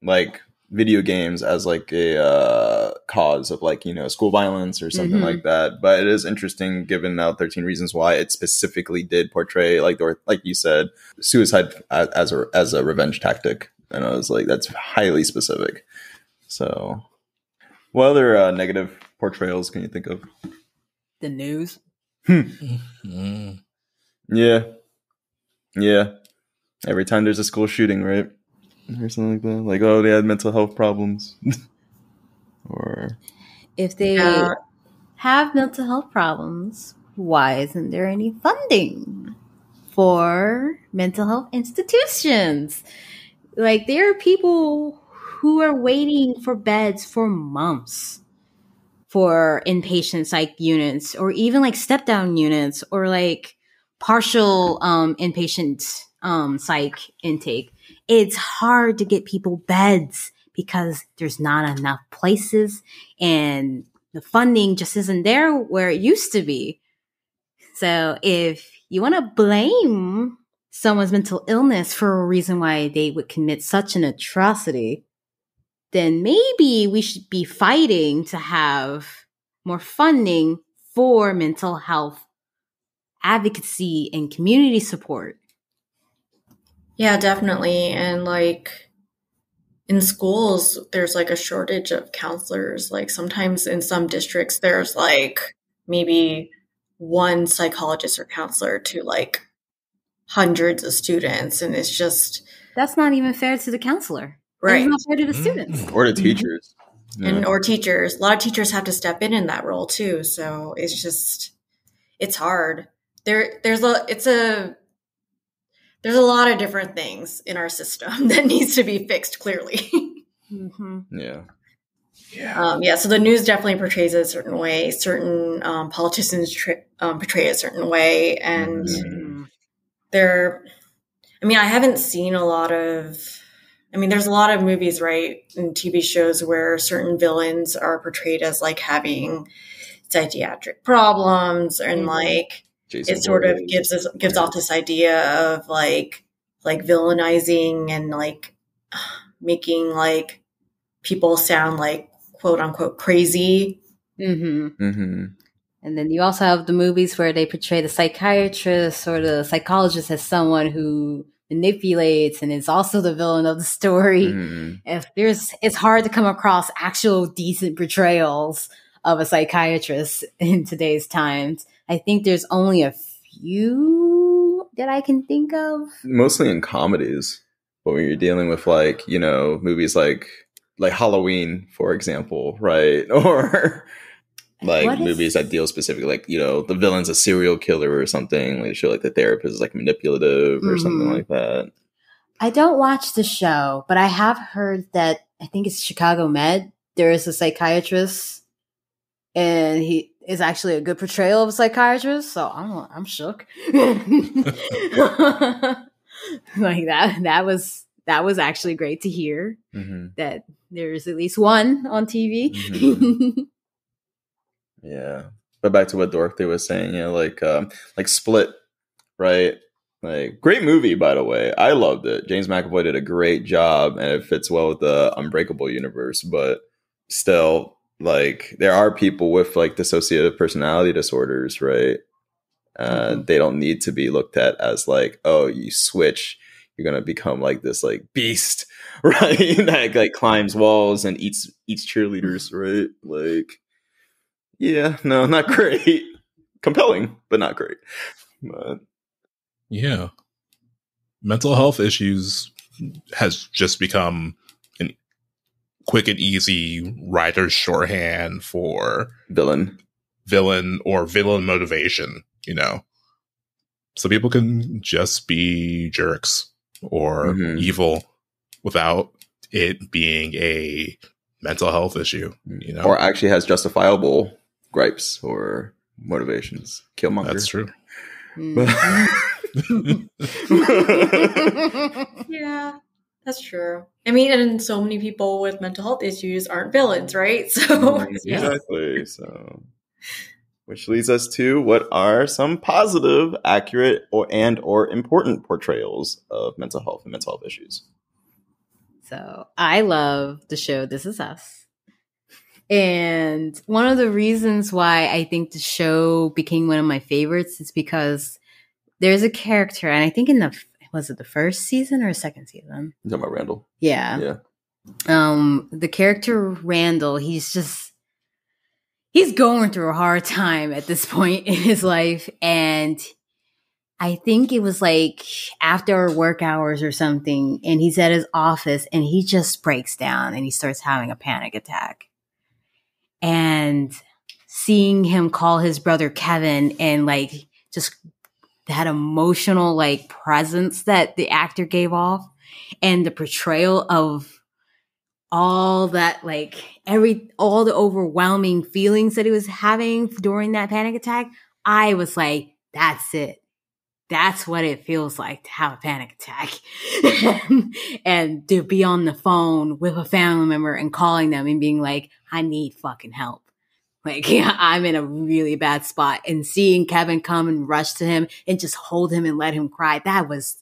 like video games as like a cause of like, school violence or something like that. But it is interesting given now 13 Reasons Why it specifically did portray like you said, suicide as a revenge tactic. And I was like, that's highly specific. So what other negative portrayals can you think of? The news. Yeah. Every time there's a school shooting, right? Or something like that. Like, oh, they had mental health problems. Or if they have mental health problems, why isn't there any funding for mental health institutions? Like, there are people who are waiting for beds for months for inpatient psych units, or even like step down units, or like partial inpatient psych intake. It's hard to get people beds because there's not enough places and the funding just isn't there where it used to be. So if you want to blame someone's mental illness for a reason why they would commit such an atrocity, then maybe we should be fighting to have more funding for mental health advocacy and community support. Yeah, definitely. And like in schools, there's like a shortage of counselors. Like sometimes in some districts, there's like maybe one psychologist or counselor to like hundreds of students. And it's just... That's not even fair to the counselor. Right. It's not fair to the students. Or the teachers. Yeah. Or teachers. A lot of teachers have to step in that role too. So it's hard. There's a lot of different things in our system that needs to be fixed clearly. Yeah. So the news definitely portrays it a certain way. Certain politicians portray it a certain way. And I haven't seen a lot of... there's a lot of movies, right, and TV shows where certain villains are portrayed as like having psychiatric problems, and like Jason it sort of gives off this idea of like villainizing and like making like people sound like quote unquote crazy. And then you also have the movies where they portray the psychiatrist or the psychologist as someone who manipulates and is also the villain of the story. It's hard to come across actual decent portrayals of a psychiatrist in today's times. I think there's only a few that I can think of. Mostly in comedies. But when you're dealing with like, movies like Halloween, for example, right? Or like movies that deal specifically, like, the villain's a serial killer or something. Like show like the therapist is like manipulative or something like that. I don't watch the show, but I have heard that I think it's Chicago Med. There is a psychiatrist, and he is actually a good portrayal of a psychiatrist. So I'm shook. Like that was actually great to hear that there's at least one on TV. Yeah, but back to what Dorothy was saying, like Split, right? Like great movie, by the way. I loved it. James McAvoy did a great job, and it fits well with the Unbreakable universe. But still, like there are people with like dissociative personality disorders, right? They don't need to be looked at as like, oh, you switch, you're gonna become like this like beast, right? that like climbs walls and eats cheerleaders, right? Like. Yeah, no, not great. Compelling, but not great. But. Yeah. Mental health issues has just become an quick and easy writer's shorthand for villain or villain motivation, So people can just be jerks or evil without it being a mental health issue, Or actually has justifiable gripes or motivations. Killmonger. That's true. Yeah, that's true. And so many people with mental health issues aren't villains, right? So exactly. So, which leads us to what are some positive, accurate, or important portrayals of mental health and mental health issues. So I love the show This Is Us. And one of the reasons why I think the show became one of my favorites is because there's a character, and I think was it the first season or second season? You talking about Randall? Yeah. Yeah. The character Randall, he's going through a hard time at this point in his life. And I think it was like after work hours or something, and he's at his office and he just breaks down and he starts having a panic attack. And seeing him call his brother Kevin and like just that emotional like presence that the actor gave off and the portrayal of all that, like all the overwhelming feelings that he was having during that panic attack, I was like, that's it. That's what it feels like to have a panic attack. And to be on the phone with a family member and calling them and being like, I need fucking help. Like, I'm in a really bad spot. And seeing Kevin come and rush to him and just hold him and let him cry, that was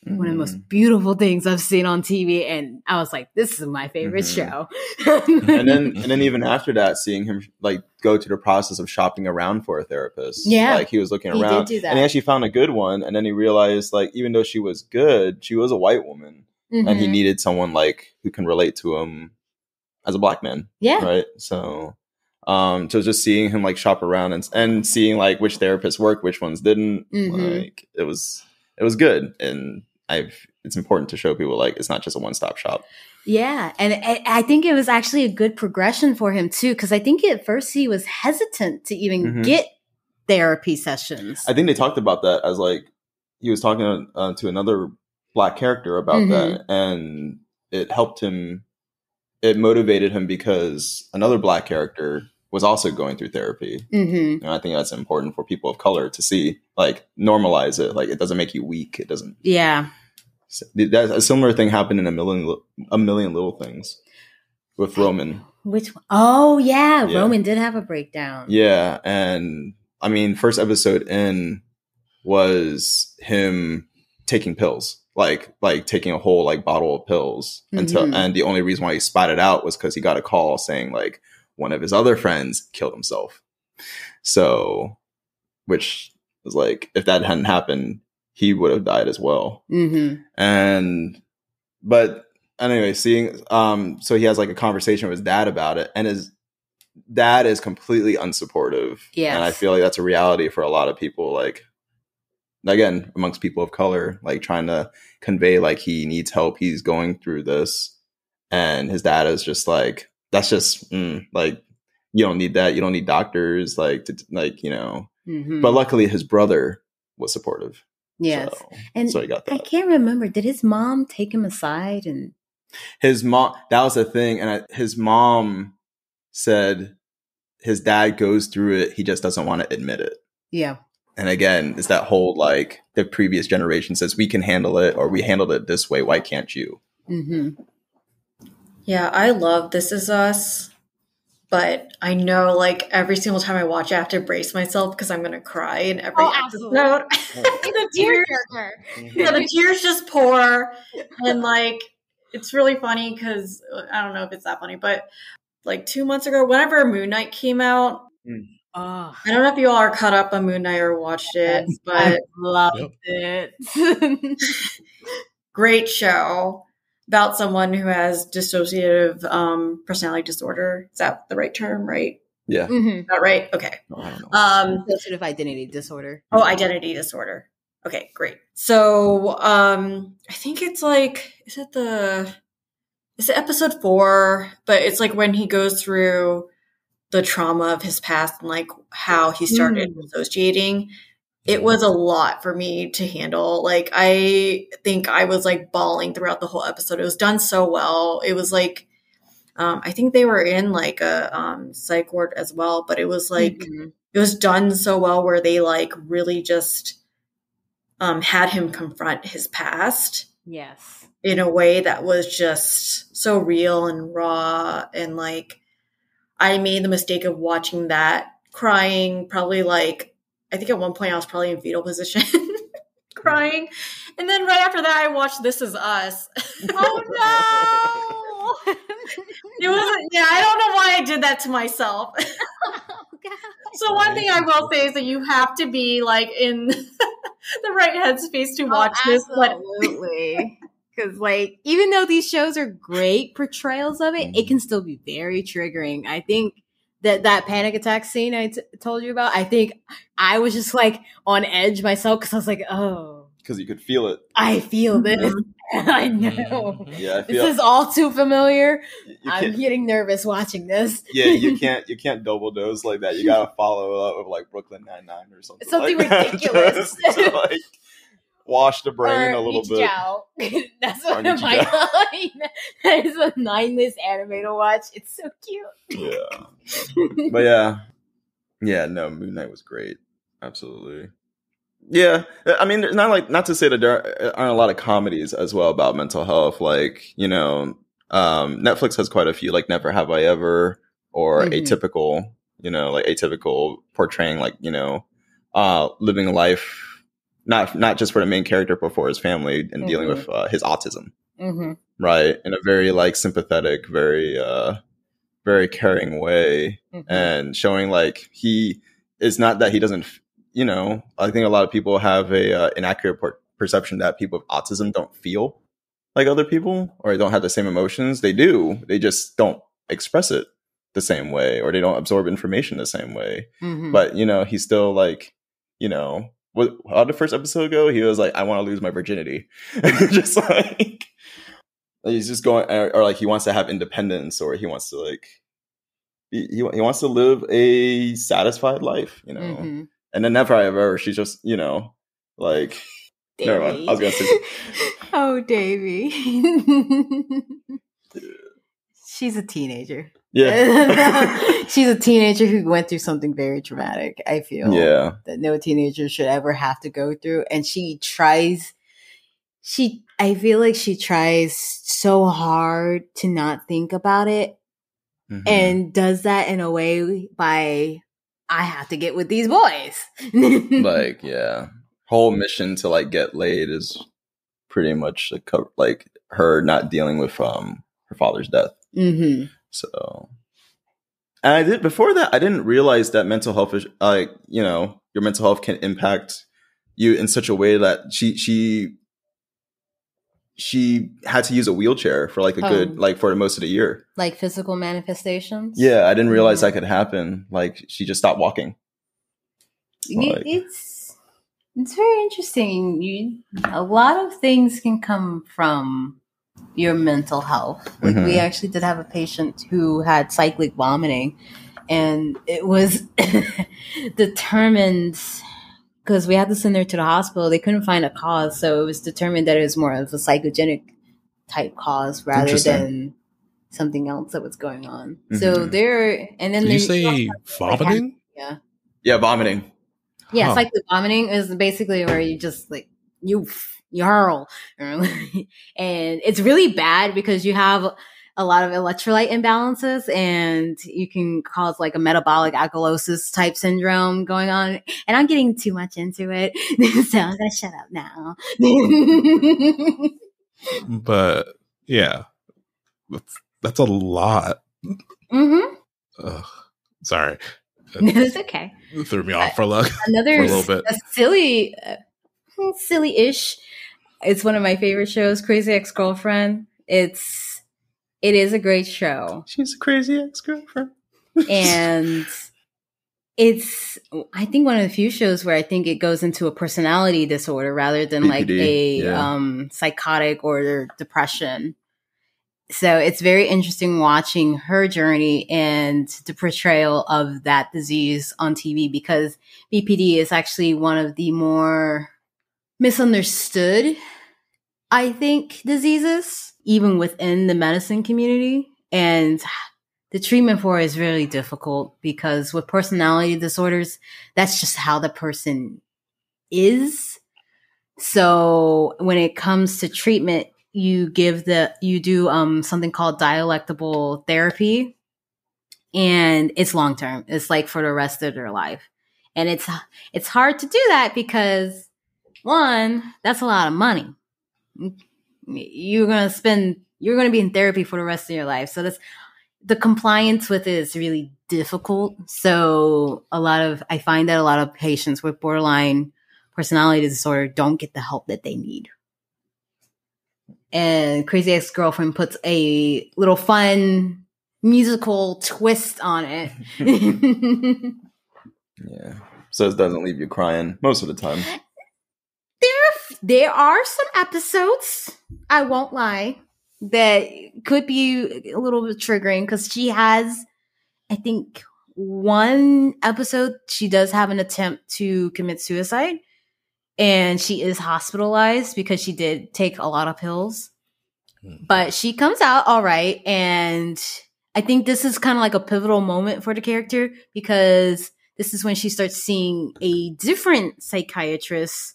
one of the most beautiful things I've seen on TV. And I was like, this is my favorite show. and then even after that, seeing him like go to the process of shopping around for a therapist. Yeah. Like he was looking He around did do that. and he actually found a good one. And then he realized like, even though she was good, she was a white woman and he needed someone like who can relate to him as a black man. Yeah. Right. So just seeing him like shop around and seeing like which therapists worked, which ones didn't, like it was good. And it's important to show people like it's not just a one-stop shop. Yeah. And I think it was actually a good progression for him too, because I think at first he was hesitant to even get therapy sessions. I think they talked about that as like he was talking to another black character about that, and it helped him. It motivated him because another black character was also going through therapy. And I think that's important for people of color to see, like normalize it. Like it doesn't make you weak. It doesn't. Yeah. A similar thing happened in a million little things with Roman. Which one? Oh yeah. Roman did have a breakdown. Yeah. And I mean, first episode in was him taking pills, like taking a whole like bottle of pills and the only reason why he spotted out was because he got a call saying like one of his other friends killed himself. So, which was like, if that hadn't happened, he would have died as well. But anyway, seeing, so he has like a conversation with his dad about it, and his dad is completely unsupportive. Yes. And I feel like that's a reality for a lot of people, like, again, amongst people of color, like trying to convey like he needs help, he's going through this, and his dad is just like, that's just like, you don't need that, you don't need doctors, like to, like, you know. But luckily his brother was supportive. Yes. So he got that. I can't remember, did his mom take him aside? And his mom, that was the thing, and his mom said his dad goes through it, he just doesn't want to admit it. Yeah. And again, it's that whole like the previous generation says we can handle it, or we handled it this way, why can't you? Yeah, I love This Is Us, but I know like every single time I watch it, I have to brace myself because I'm going to cry in every episode. The tears just pour, and like it's really funny because I don't know if it's that funny, but like 2 months ago, whenever Moon Knight came out, I don't know if you all are caught up on Moon Knight or watched it, but I loved it. Great show about someone who has dissociative personality disorder. Is that the right term, right? Yeah. Is that right? Okay. I don't know. Dissociative identity disorder. Oh, identity disorder. Okay, great. So I think it's like, is it episode 4? But it's like when he goes through the trauma of his past and like how he started associating. It was a lot for me to handle. Like, I think I was like bawling throughout the whole episode. It was done so well. It was like, I think they were in like a psych ward as well, but it was like, it was done so well where they like really just had him confront his past. Yes. In a way that was just so real and raw. And like, I made the mistake of watching that, crying, probably like, I think at one point I was probably in fetal position. crying. And then right after that, I watched This Is Us. Oh no! It wasn't. Yeah, I don't know why I did that to myself. So one thing I will say is that you have to be like in the right headspace to watch this. Absolutely. Because like, even though these shows are great portrayals of it, it can still be very triggering. I think that panic attack scene I told you about, I think I was just like on edge myself because I was like, oh. Because you could feel it. I feel this. I know. Yeah, this is all too familiar. I'm getting nervous watching this. Yeah, you can't double dose like that. You gotta follow up with like Brooklyn Nine-Nine or something. Something like ridiculous. To, like, wash the brain a little bit. That's one of my that is a mindless anime to watch. It's so cute. Yeah. But yeah, no, Moon Knight was great. Absolutely. Yeah, I mean, not to say that there aren't a lot of comedies as well about mental health. Like, Netflix has quite a few, like Never Have I Ever or Atypical. Like Atypical, portraying like living life not just for the main character but for his family and dealing with his autism, right? In a very like sympathetic, very very caring way, and showing like he is not that he doesn't. I think a lot of people have a inaccurate perception that people with autism don't feel like other people or don't have the same emotions. They do. They just don't express it the same way, or they don't absorb information the same way. But, he's still like, how did the first episode go? He was like, I want to lose my virginity. Just like, he's just going, or like he wants to have independence, or he wants to like, he wants to live a satisfied life, And then Never Have I Ever, she's just, like, Davey. Never mind. I was going to say. Oh, Davey. She's a teenager. Yeah. She's a teenager who went through something very traumatic, I feel. Yeah. That no teenager should ever have to go through. And I feel like she tries so hard to not think about it, and does that in a way by, I have to get with these boys. Like, yeah. Whole mission to like get laid is pretty much like her not dealing with her father's death. So, and before that, I didn't realize that mental health is like, your mental health can impact you in such a way that she had to use a wheelchair for like a good, like for most of the year. Like physical manifestations? Yeah, I didn't realize that could happen. Like she just stopped walking. Like, it's very interesting. A lot of things can come from your mental health. Like we actually did have a patient who had cyclic vomiting, and it was determined, because we had to send her to the hospital. They couldn't find a cause, so it was determined that it was more of a psychogenic type cause rather than something else that was going on. So there, and then did you say vomiting? Yeah, vomiting. Yeah, cyclic vomiting is basically where you just like you hurl, and it's really bad because you have a lot of electrolyte imbalances, and you can cause like a metabolic alkalosis type syndrome going on. And I'm getting too much into it, so I'm gonna shut up now. But yeah, that's a lot. Sorry. It's okay. It threw me off for a little bit. Silly-ish. It's one of my favorite shows, Crazy Ex-Girlfriend. It is a great show. She's a crazy ex-girlfriend. And it's, I think, one of the few shows where I think it goes into a personality disorder rather than like a psychotic or depression. So it's very interesting watching her journey and the portrayal of that disease on TV, because BPD is actually one of the more misunderstood, I think, diseases, even within the medicine community. And the treatment for it is really difficult because with personality disorders, that's just how the person is. So when it comes to treatment, you do something called dialectable therapy, and it's long term. It's like for the rest of their life. And it's hard to do that because One, that's a lot of money. You're going to be in therapy for the rest of your life. So the compliance with it is really difficult. So I find that a lot of patients with borderline personality disorder don't get the help that they need. And Crazy Ex-Girlfriend puts a little fun musical twist on it. Yeah. So it doesn't leave you crying most of the time. There are some episodes, I won't lie, that could be a little bit triggering because she has, I think, one episode she does have an attempt to commit suicide, and she is hospitalized because she did take a lot of pills. But she comes out all right, and I think this is kind of like a pivotal moment for the character because this is when she starts seeing a different psychiatrist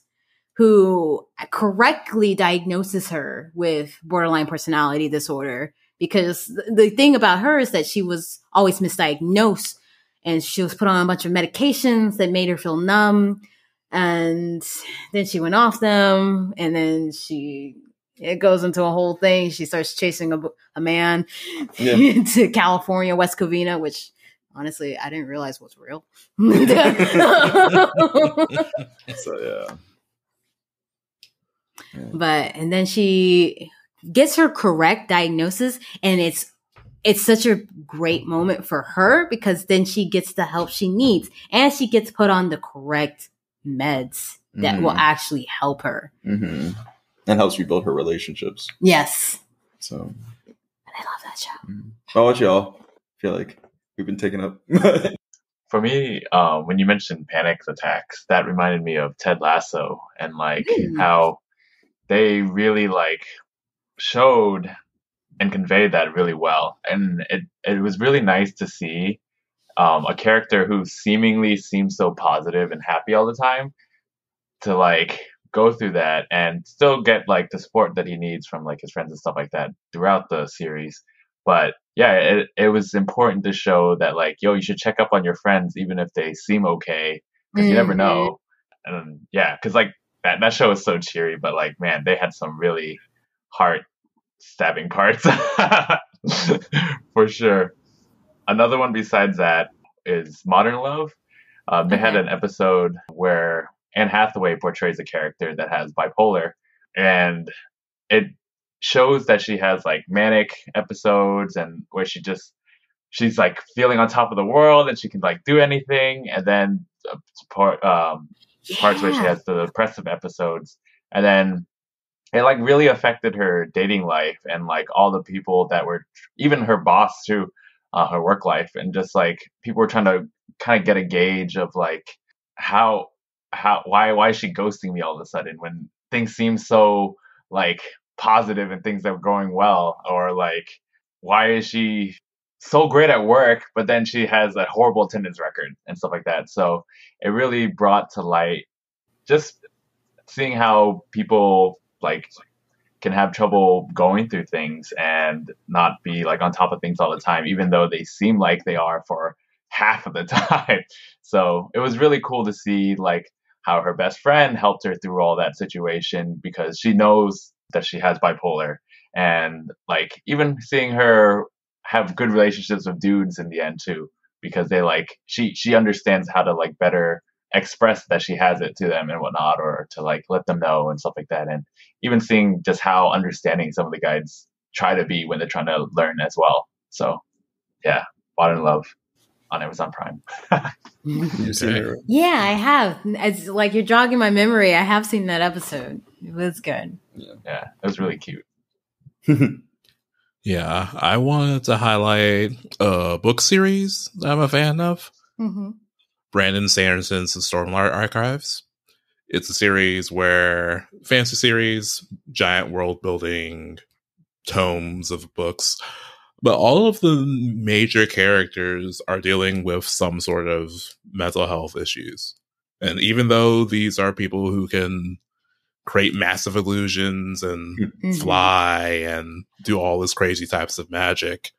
who correctly diagnoses her with borderline personality disorder. Because the thing about her is that she was always misdiagnosed, and she was put on a bunch of medications that made her feel numb. And then she went off them, and then it goes into a whole thing. She starts chasing a man to California, West Covina, which honestly, I didn't realize was real. So, yeah. And then she gets her correct diagnosis, and it's such a great moment for her because then she gets the help she needs, and she gets put on the correct meds that will actually help her. Mm-hmm. And helps rebuild her relationships. Yes. So. And I love that show. How about y'all? I feel like we've been taken up. For me, when you mentioned panic attacks, that reminded me of Ted Lasso and how they really showed and conveyed that really well. And it was really nice to see a character who seemingly seems so positive and happy all the time to go through that and still get the support that he needs from his friends and stuff like that throughout the series. But yeah, it was important to show that you should check up on your friends even if they seem okay, because you never know. And yeah, because that show is so cheery, but man, they had some really heart stabbing parts for sure. Another one besides that is Modern Love. They had an episode where Anne Hathaway portrays a character that has bipolar, and it shows that she has manic episodes and where she's feeling on top of the world and she can do anything, and then parts where she has the depressive episodes, and then it really affected her dating life and all the people that were, even her boss too, her work life, and just people were trying to kind of get a gauge of why is she ghosting me all of a sudden when things seem so positive and things that were going well, or why is she so great at work but then she has a horrible attendance record and stuff like that. So it really brought to light just seeing how people can have trouble going through things and not be on top of things all the time, even though they seem like they are for half of the time. So it was really cool to see how her best friend helped her through all that situation because she knows that she has bipolar, and even seeing her have good relationships with dudes in the end too, because they she understands how to better express that she has it to them and whatnot, or to let them know and stuff like that. And even seeing just how understanding some of the guys try to be when they're trying to learn as well. So yeah, Modern Love on Amazon Prime. You seen it? Yeah, I have. It's you're jogging my memory. I have seen that episode. It was good. Yeah, it was really cute. Yeah, I wanted to highlight a book series that I'm a fan of. Brandon Sanderson's The Stormlight Archives. It's a series where fantasy series, giant world building, tomes of books, but all of the major characters are dealing with some sort of mental health issues. And even though these are people who can create massive illusions and fly and do all this crazy types of magic,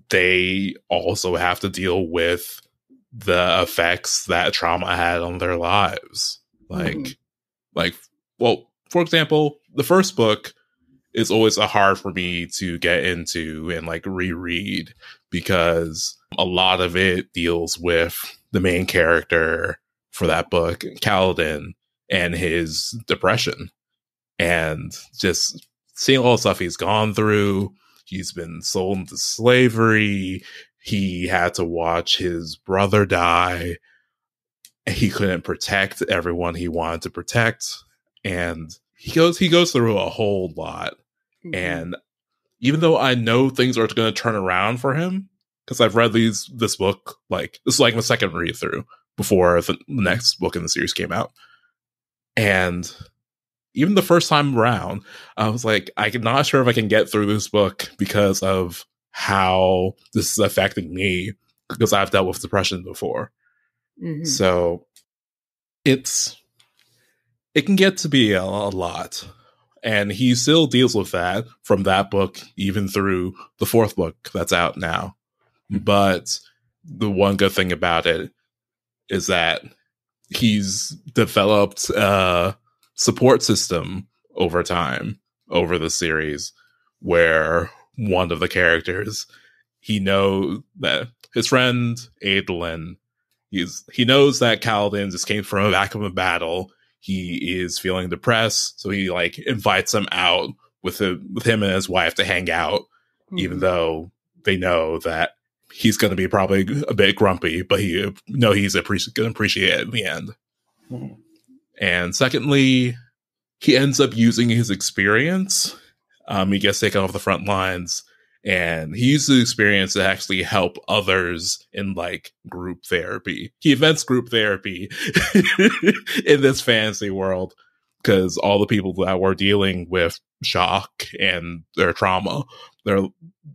they also have to deal with the effects that trauma had on their lives. Like well, for example, the first book is always hard for me to get into and like reread because a lot of it deals with the main character for that book, Kaladin, and his depression. And just seeing all the stuff he's gone through. He's been sold into slavery. He had to watch his brother die. He couldn't protect everyone he wanted to protect. And he goes through a whole lot. Mm-hmm. And even though I know things are going to turn around for him, because I've read this book, like, this is like my second read through before the next book in the series came out. And even the first time around, I was like, I'm not sure if I can get through this book because of how this is affecting me, because I've dealt with depression before. Mm-hmm. So it can get to be a lot. And he still deals with that from that book, even through the fourth book that's out now. But the one good thing about it is that he's developed a support system over time, over the series, where one of the characters, he knows that his friend, Adolin, he knows that Kaladin just came from back from a battle. He is feeling depressed, so he like invites him out with him and his wife to hang out, even though they know that he's going to be probably a bit grumpy, but he's going to appreciate it in the end. And secondly, he ends up using his experience. He gets taken off the front lines, and he uses the experience to actually help others in like group therapy. He invents group therapy in this fantasy world because all the people that were dealing with shock and their trauma,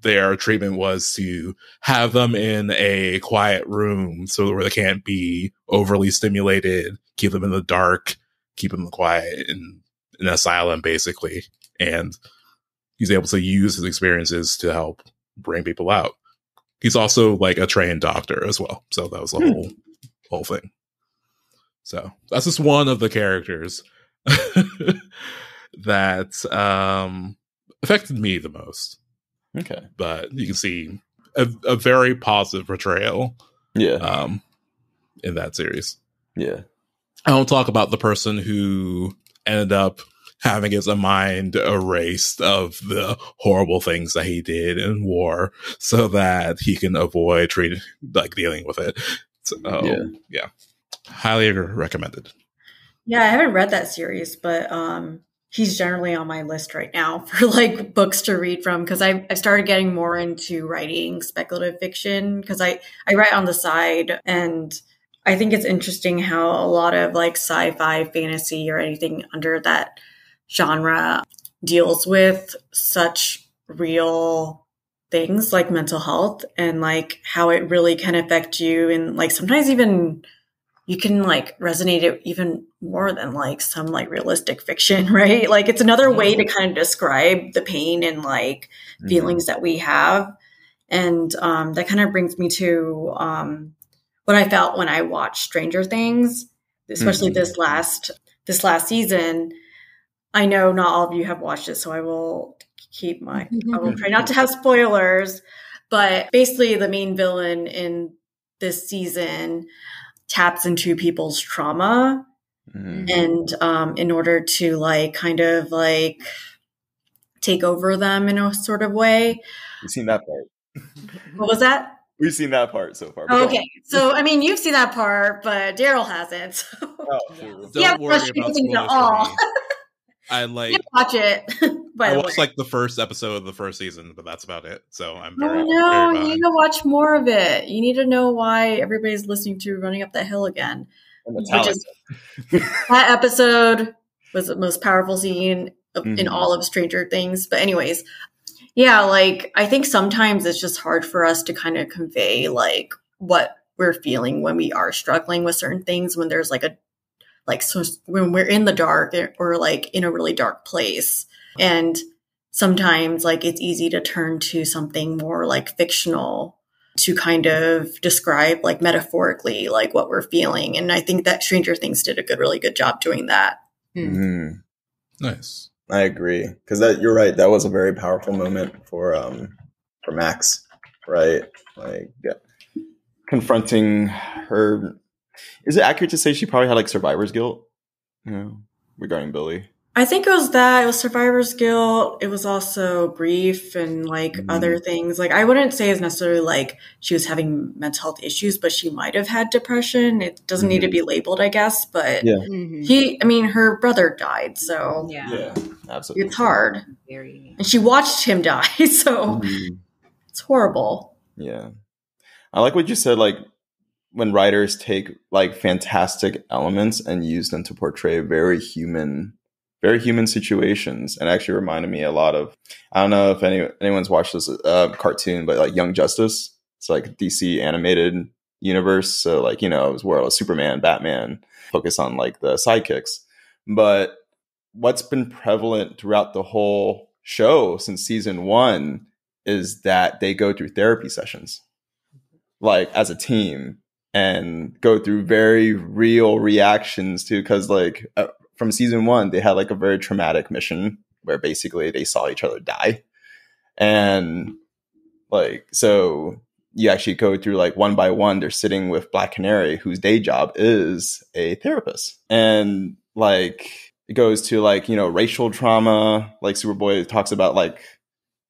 their treatment was to have them in a quiet room so where they can't be overly stimulated, keep them in the dark, keep them quiet in an asylum, basically. And he's able to use his experiences to help bring people out. He's also like a trained doctor as well. So that was the whole thing. So that's just one of the characters that affected me the most. Okay. But you can see a very positive portrayal in that series. Yeah. I don't talk about the person who ended up having his mind erased of the horrible things that he did in war so that he can avoid dealing with it. So, yeah. Highly recommended. Yeah, I haven't read that series, but he's generally on my list right now for like books to read from, because I started getting more into writing speculative fiction because I write on the side, and I think it's interesting how a lot of like sci-fi, fantasy, or anything under that genre deals with such real things like mental health and like how it really can affect you, and like sometimes even you can like resonate it even more than like some like realistic fiction, right? Like it's another way to kind of describe the pain and like feelings that we have. And that kind of brings me to what I felt when I watched Stranger Things, especially this last season. I know not all of you have watched it, so I will I will try not to have spoilers, but basically the main villain in this season taps into people's trauma and in order to like kind of like take over them in a sort of way. We've seen that part. What was that? We've seen that part so far. Okay. So, I mean, you've seen that part, but Daryl hasn't. So. Oh, true. Don't worry about spoilers for me. I like you watch it. I watched like the first episode of the first season, but that's about it. So I'm very, you need to watch more of it. You need to know why everybody's listening to Running Up That Hill Again. That episode was the most powerful scene in all of Stranger Things. But anyways, yeah, like I think sometimes it's just hard for us to kind of convey like what we're feeling when we are struggling with certain things, when there's so when we're in the dark or like in a really dark place. And sometimes like it's easy to turn to something more like fictional to kind of describe like metaphorically like what we're feeling. And I think that Stranger Things did a really good job doing that. Nice. I agree, because that you're right. That was a very powerful moment for Max, right? Like confronting her. Is it accurate to say she probably had like survivor's guilt, regarding Billy? I think it was that. It was survivor's guilt. It was also grief and like other things. Like I wouldn't say it's necessarily like she was having mental health issues, but she might have had depression. It doesn't need to be labeled, I guess. But her brother died, so Yeah, absolutely. it's hard. And she watched him die, so it's horrible. Yeah, I like what you said. Like when writers take like fantastic elements and use them to portray very human situations, and actually reminded me a lot of, I don't know if anyone's watched this cartoon, but like Young Justice. It's like DC animated universe. So like, it was where it was Superman, Batman, focus on like the sidekicks. But what's been prevalent throughout the whole show since season 1 is that they go through therapy sessions, like as a team, and go through very real reactions to, because like from season 1, they had like a very traumatic mission where basically they saw each other die. And like, so you actually go through like one by one, they're sitting with Black Canary, whose day job is a therapist. And like, it goes to like, racial trauma. Like Superboy talks about like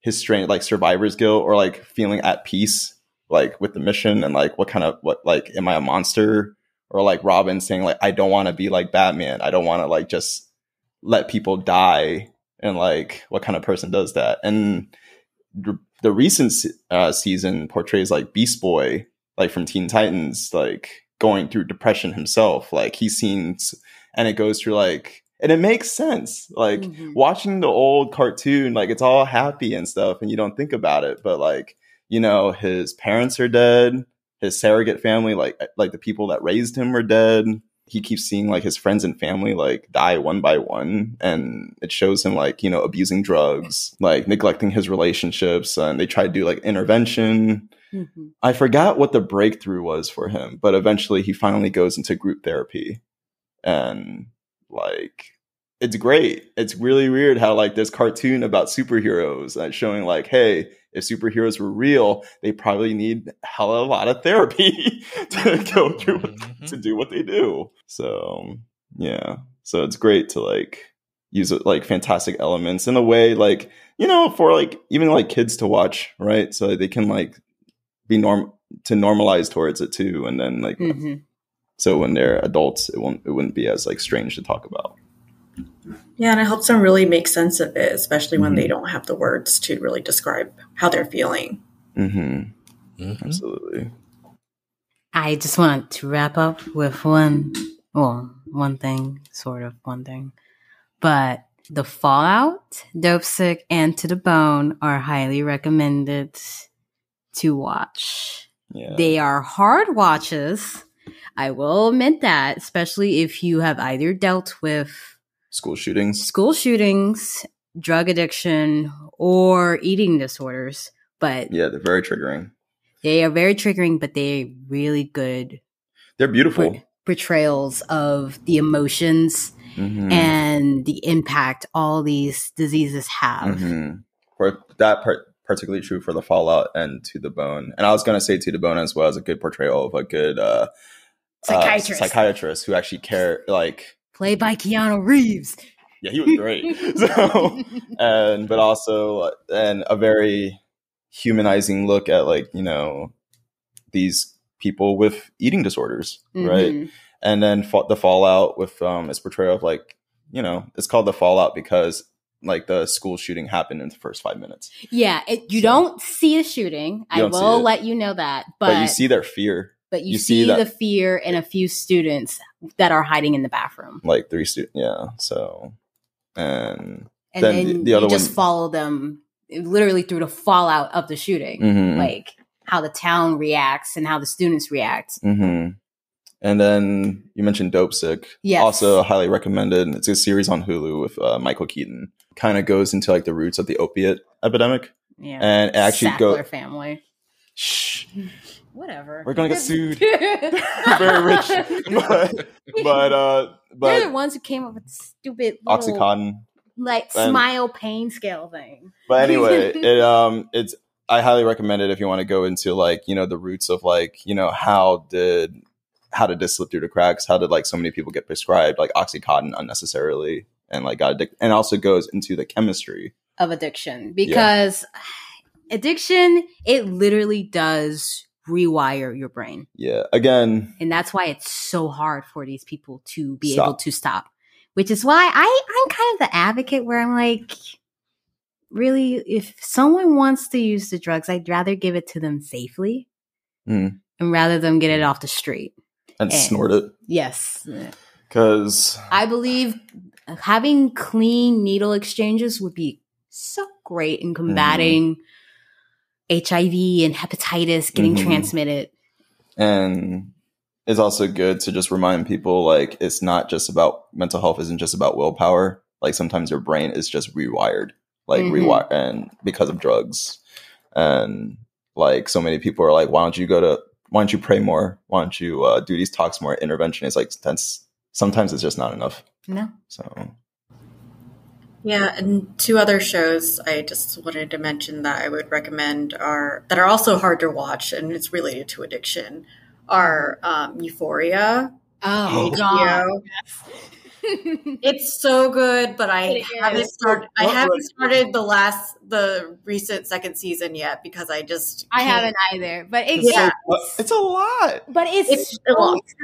his strength, like survivor's guilt, or like feeling at peace, like with the mission, and like what like, am I a monster? Or like Robin saying like, I don't want to be like Batman. I don't want to like just let people die. And like, what kind of person does that? And the recent season portrays like Beast Boy, like from Teen Titans, like going through depression himself. Like he's seen, and it goes through like, and it makes sense. Like watching the old cartoon, like it's all happy and stuff, and you don't think about it. But like, his parents are dead. His surrogate family, like the people that raised him, are dead. He keeps seeing like his friends and family like die one by one, and it shows him like abusing drugs, like neglecting his relationships, and they try to do like intervention. I forgot what the breakthrough was for him, but eventually he finally goes into group therapy, and like it's great. It's really weird how like this cartoon about superheroes showing like, hey, if superheroes were real, they probably need a lot of therapy to go through to do what they do. So yeah, so it's great to like use like fantastic elements in a way, like for like even like kids to watch, right? So they can like be normalize towards it too, and then like so when they're adults, it wouldn't be as like strange to talk about. Yeah, and it helps them really make sense of it, especially when they don't have the words to really describe how they're feeling. Absolutely. I just want to wrap up with one thing. But The Fallout, Dope Sick, and To the Bone are highly recommended to watch. Yeah. They are hard watches. I will admit that, especially if you have either dealt with school shootings, drug addiction, or eating disorders. But yeah, they're very triggering. They are very triggering, but they're really good. They're beautiful portrayals of the emotions and the impact all these diseases have. For that part, particularly true for The Fallout and To the Bone. And I was going to say To the Bone as well as a good portrayal of a good psychiatrist who actually like. Played by Keanu Reeves. Yeah, he was great. But also a very humanizing look at like, these people with eating disorders, right? And then The Fallout with its portrayal of like, it's called The Fallout because like the school shooting happened in the first 5 minutes. Yeah, you don't see a shooting. I will let you know that. But you see their fear. But you see the fear in a few students that are hiding in the bathroom. Like 3 students, yeah. So, and then the other just follow them literally through the fallout of the shooting. Like how the town reacts and how the students react. And then you mentioned Dope Sick. Yes. Also highly recommended. It's a series on Hulu with Michael Keaton. Kind of goes into like the roots of the opiate epidemic. Yeah. And it actually Sackler family. Shh. Whatever. We're gonna get sued. We're very rich, but they're the ones who came up with stupid Oxycontin. like smile pain scale thing. But anyway, it's I highly recommend it if you want to go into like, you know, the roots of like, you know, how did this slip through the cracks? How did like so many people get prescribed like Oxycontin unnecessarily and like got addicted, and also goes into the chemistry of addiction, because addiction, it literally does rewire your brain. Yeah. Again. And that's why it's so hard for these people to be able to stop. Which is why I'm kind of the advocate where I'm like, really, if someone wants to use the drugs, I'd rather give it to them safely and rather than get it off the street. And snort it. Yes. Because I believe having clean needle exchanges would be so great in combating HIV and hepatitis getting transmitted. And it's also good to just remind people, like, it's not just about mental health isn't just about willpower. Like sometimes your brain is just rewired, like rewired, and because of drugs. And like so many people are like, why don't you pray more? Why don't you do these talks more? Intervention is like, sometimes it's just not enough. No. So. Yeah, and 2 other shows I just wanted to mention that I would recommend that are also hard to watch, and it's related to addiction, are Euphoria. Oh, HBO. God. It's so good, but I haven't started the recent second season yet because I haven't either. But it's it's a lot. But it's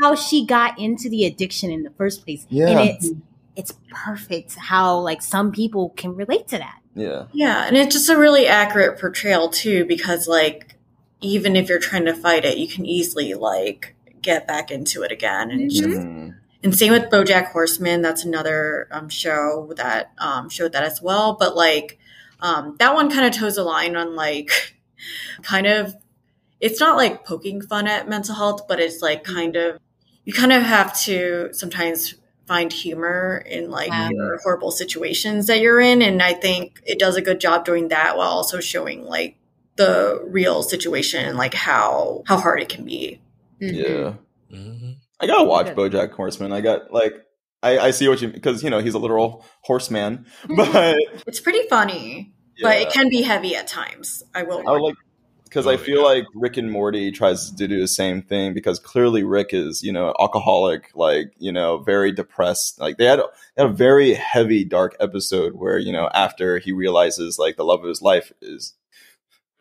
how she got into the addiction in the first place. Yeah. And it's perfect how like some people can relate to that. Yeah. Yeah, and it's just a really accurate portrayal too, because like even if you're trying to fight it, you can easily like get back into it again. And and same with BoJack Horseman. That's another show that showed that as well. But like that one kind of toes the line on like kind of, it's not like poking fun at mental health, but it's like you kind of have to sometimes find humor in like your horrible situations that you're in. And I think it does a good job doing that while also showing like the real situation and like how hard it can be. Yeah. I gotta watch BoJack Horseman. I see what you, because you know he's a literal horseman, but it's pretty funny, but it can be heavy at times. I like, because I feel like Rick and Morty tries to do the same thing, because clearly Rick is, you know, alcoholic, like, you know, very depressed. Like they had a very heavy, dark episode where, you know, after he realizes like the love of his life is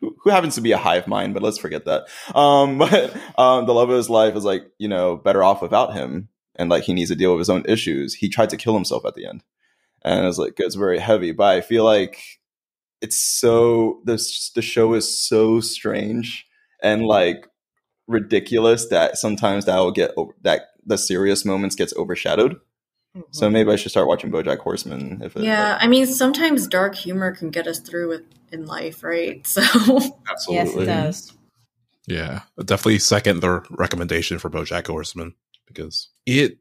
who happens to be a hive mind, but let's forget that. But the love of his life is like, you know, better off without him. And like, he needs to deal with his own issues. He tried to kill himself at the end. And it's like, it's very heavy, but I feel like it's so, the show is so strange and like ridiculous that sometimes that will get over, that the serious moments gets overshadowed. So maybe I should start watching BoJack Horseman. I mean, sometimes dark humor can get us through in life, right? So absolutely, yes, it does. Yeah, definitely second the recommendation for BoJack Horseman, because it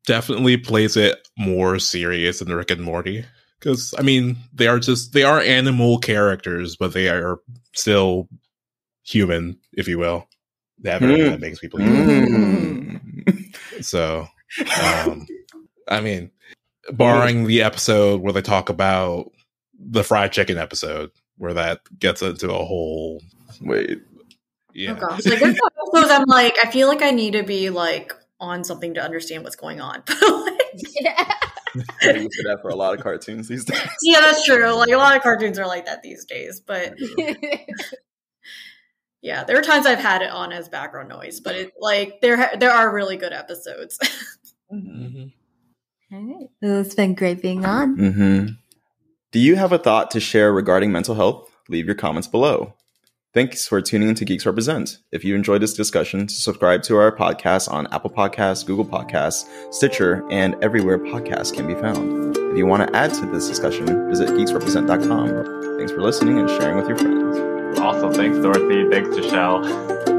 definitely plays it more serious than Rick and Morty. Because I mean, they are animal characters, but they are still human, if you will. They have everything that makes people human. So. I mean, barring the episode where they talk about the fried chicken episode, where that gets into a whole Oh gosh, like there's episodes I'm like, I feel like I need to be like on something to understand what's going on. I use that for a lot of cartoons these days. Yeah, that's true. Like a lot of cartoons are like that these days, but yeah, there are times I've had it on as background noise, but it like there are really good episodes. All right. Well, it's been great being on. Do you have a thought to share regarding mental health? Leave your comments below. Thanks for tuning into Geeks Represent. If you enjoyed this discussion, subscribe to our podcast on Apple Podcasts, Google Podcasts, Stitcher, and everywhere podcasts can be found. If you want to add to this discussion, visit geeksrepresent.com. Thanks for listening and sharing with your friends. Awesome. Thanks, Dorothy. Thanks, Jashelle.